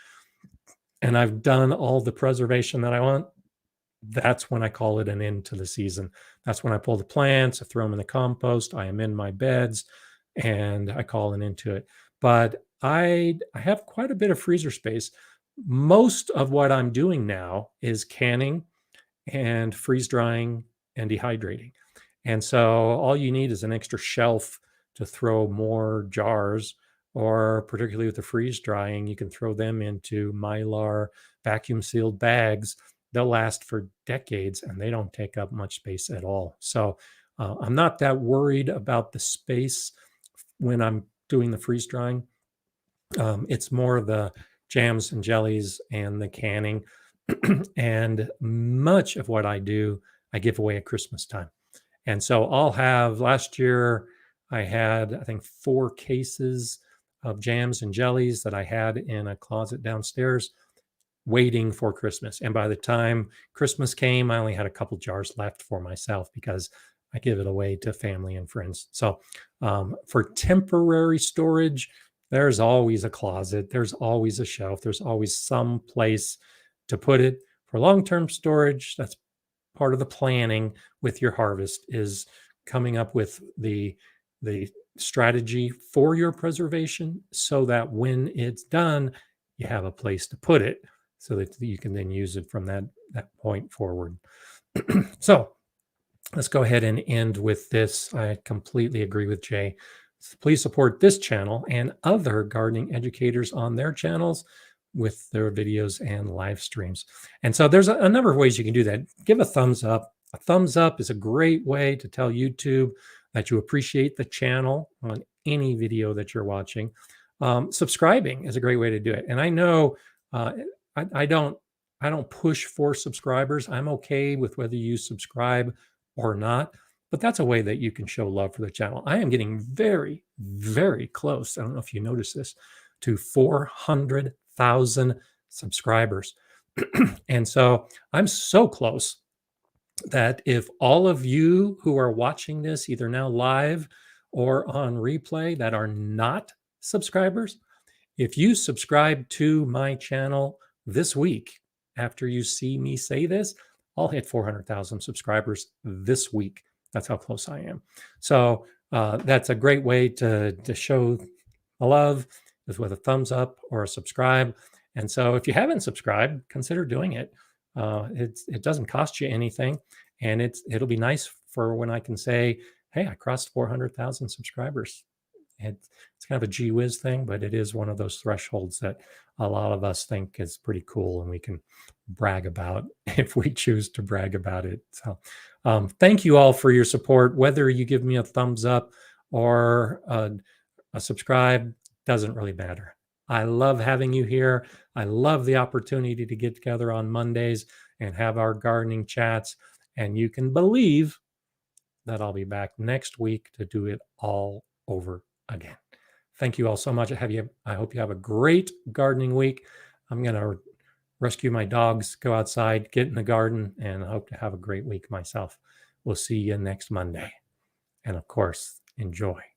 and I've done all the preservation that I want, that's when I call it an end to the season. That's when I pull the plants, I throw them in the compost, I am in my beds, and I call an end to it. But I have quite a bit of freezer space. Most of what I'm doing now is canning and freeze drying and dehydrating. And so all you need is an extra shelf to throw more jars, or particularly with the freeze drying, you can throw them into Mylar vacuum sealed bags. They'll last for decades and they don't take up much space at all. So I'm not that worried about the space when I'm doing the freeze drying. It's more the jams and jellies and the canning. And much of what I do, I give away at Christmas time. And so I'll have, last year, I had, I think, 4 cases of jams and jellies that I had in a closet downstairs waiting for Christmas. And by the time Christmas came, I only had a couple jars left for myself because I give it away to family and friends. So for temporary storage, there's always a closet, there's always a shelf, there's always some place to put it. For long-term storage, that's part of the planning with your harvest, is coming up with the strategy for your preservation so that when it's done, you have a place to put it so that you can then use it from that point forward. So let's go ahead and end with this. I completely agree with Jay. Please support this channel and other gardening educators on their channels with their videos and live streams. And so there's a number of ways you can do that. Give a thumbs up. A thumbs up is a great way to tell YouTube that you appreciate the channel on any video that you're watching. Subscribing is a great way to do it. And I know I don't push for subscribers. I'm okay with whether you subscribe or not, but that's a way that you can show love for the channel. I am getting very, very close. I don't know if you notice this, to 400,000 subscribers. And so I'm so close that if all of you who are watching this, either now live or on replay, that are not subscribers, if you subscribe to my channel this week, after you see me say this, I'll hit 400,000 subscribers this week. That's how close I am. So that's a great way to show love, is with a thumbs up or a subscribe. And so if you haven't subscribed, consider doing it. It doesn't cost you anything. And it'll be nice for when I can say, hey, I crossed 400,000 subscribers. It's kind of a gee whiz thing, but it is one of those thresholds that a lot of us think is pretty cool and we can brag about if we choose to brag about it. So thank you all for your support. Whether you give me a thumbs up or a subscribe, doesn't really matter. I love having you here. I love the opportunity to get together on Mondays and have our gardening chats. And you can believe that I'll be back next week to do it all over again. Thank you all so much. I hope you have a great gardening week. I'm going to rescue my dogs, go outside, get in the garden, and I hope to have a great week myself. We'll see you next Monday. And of course, enjoy.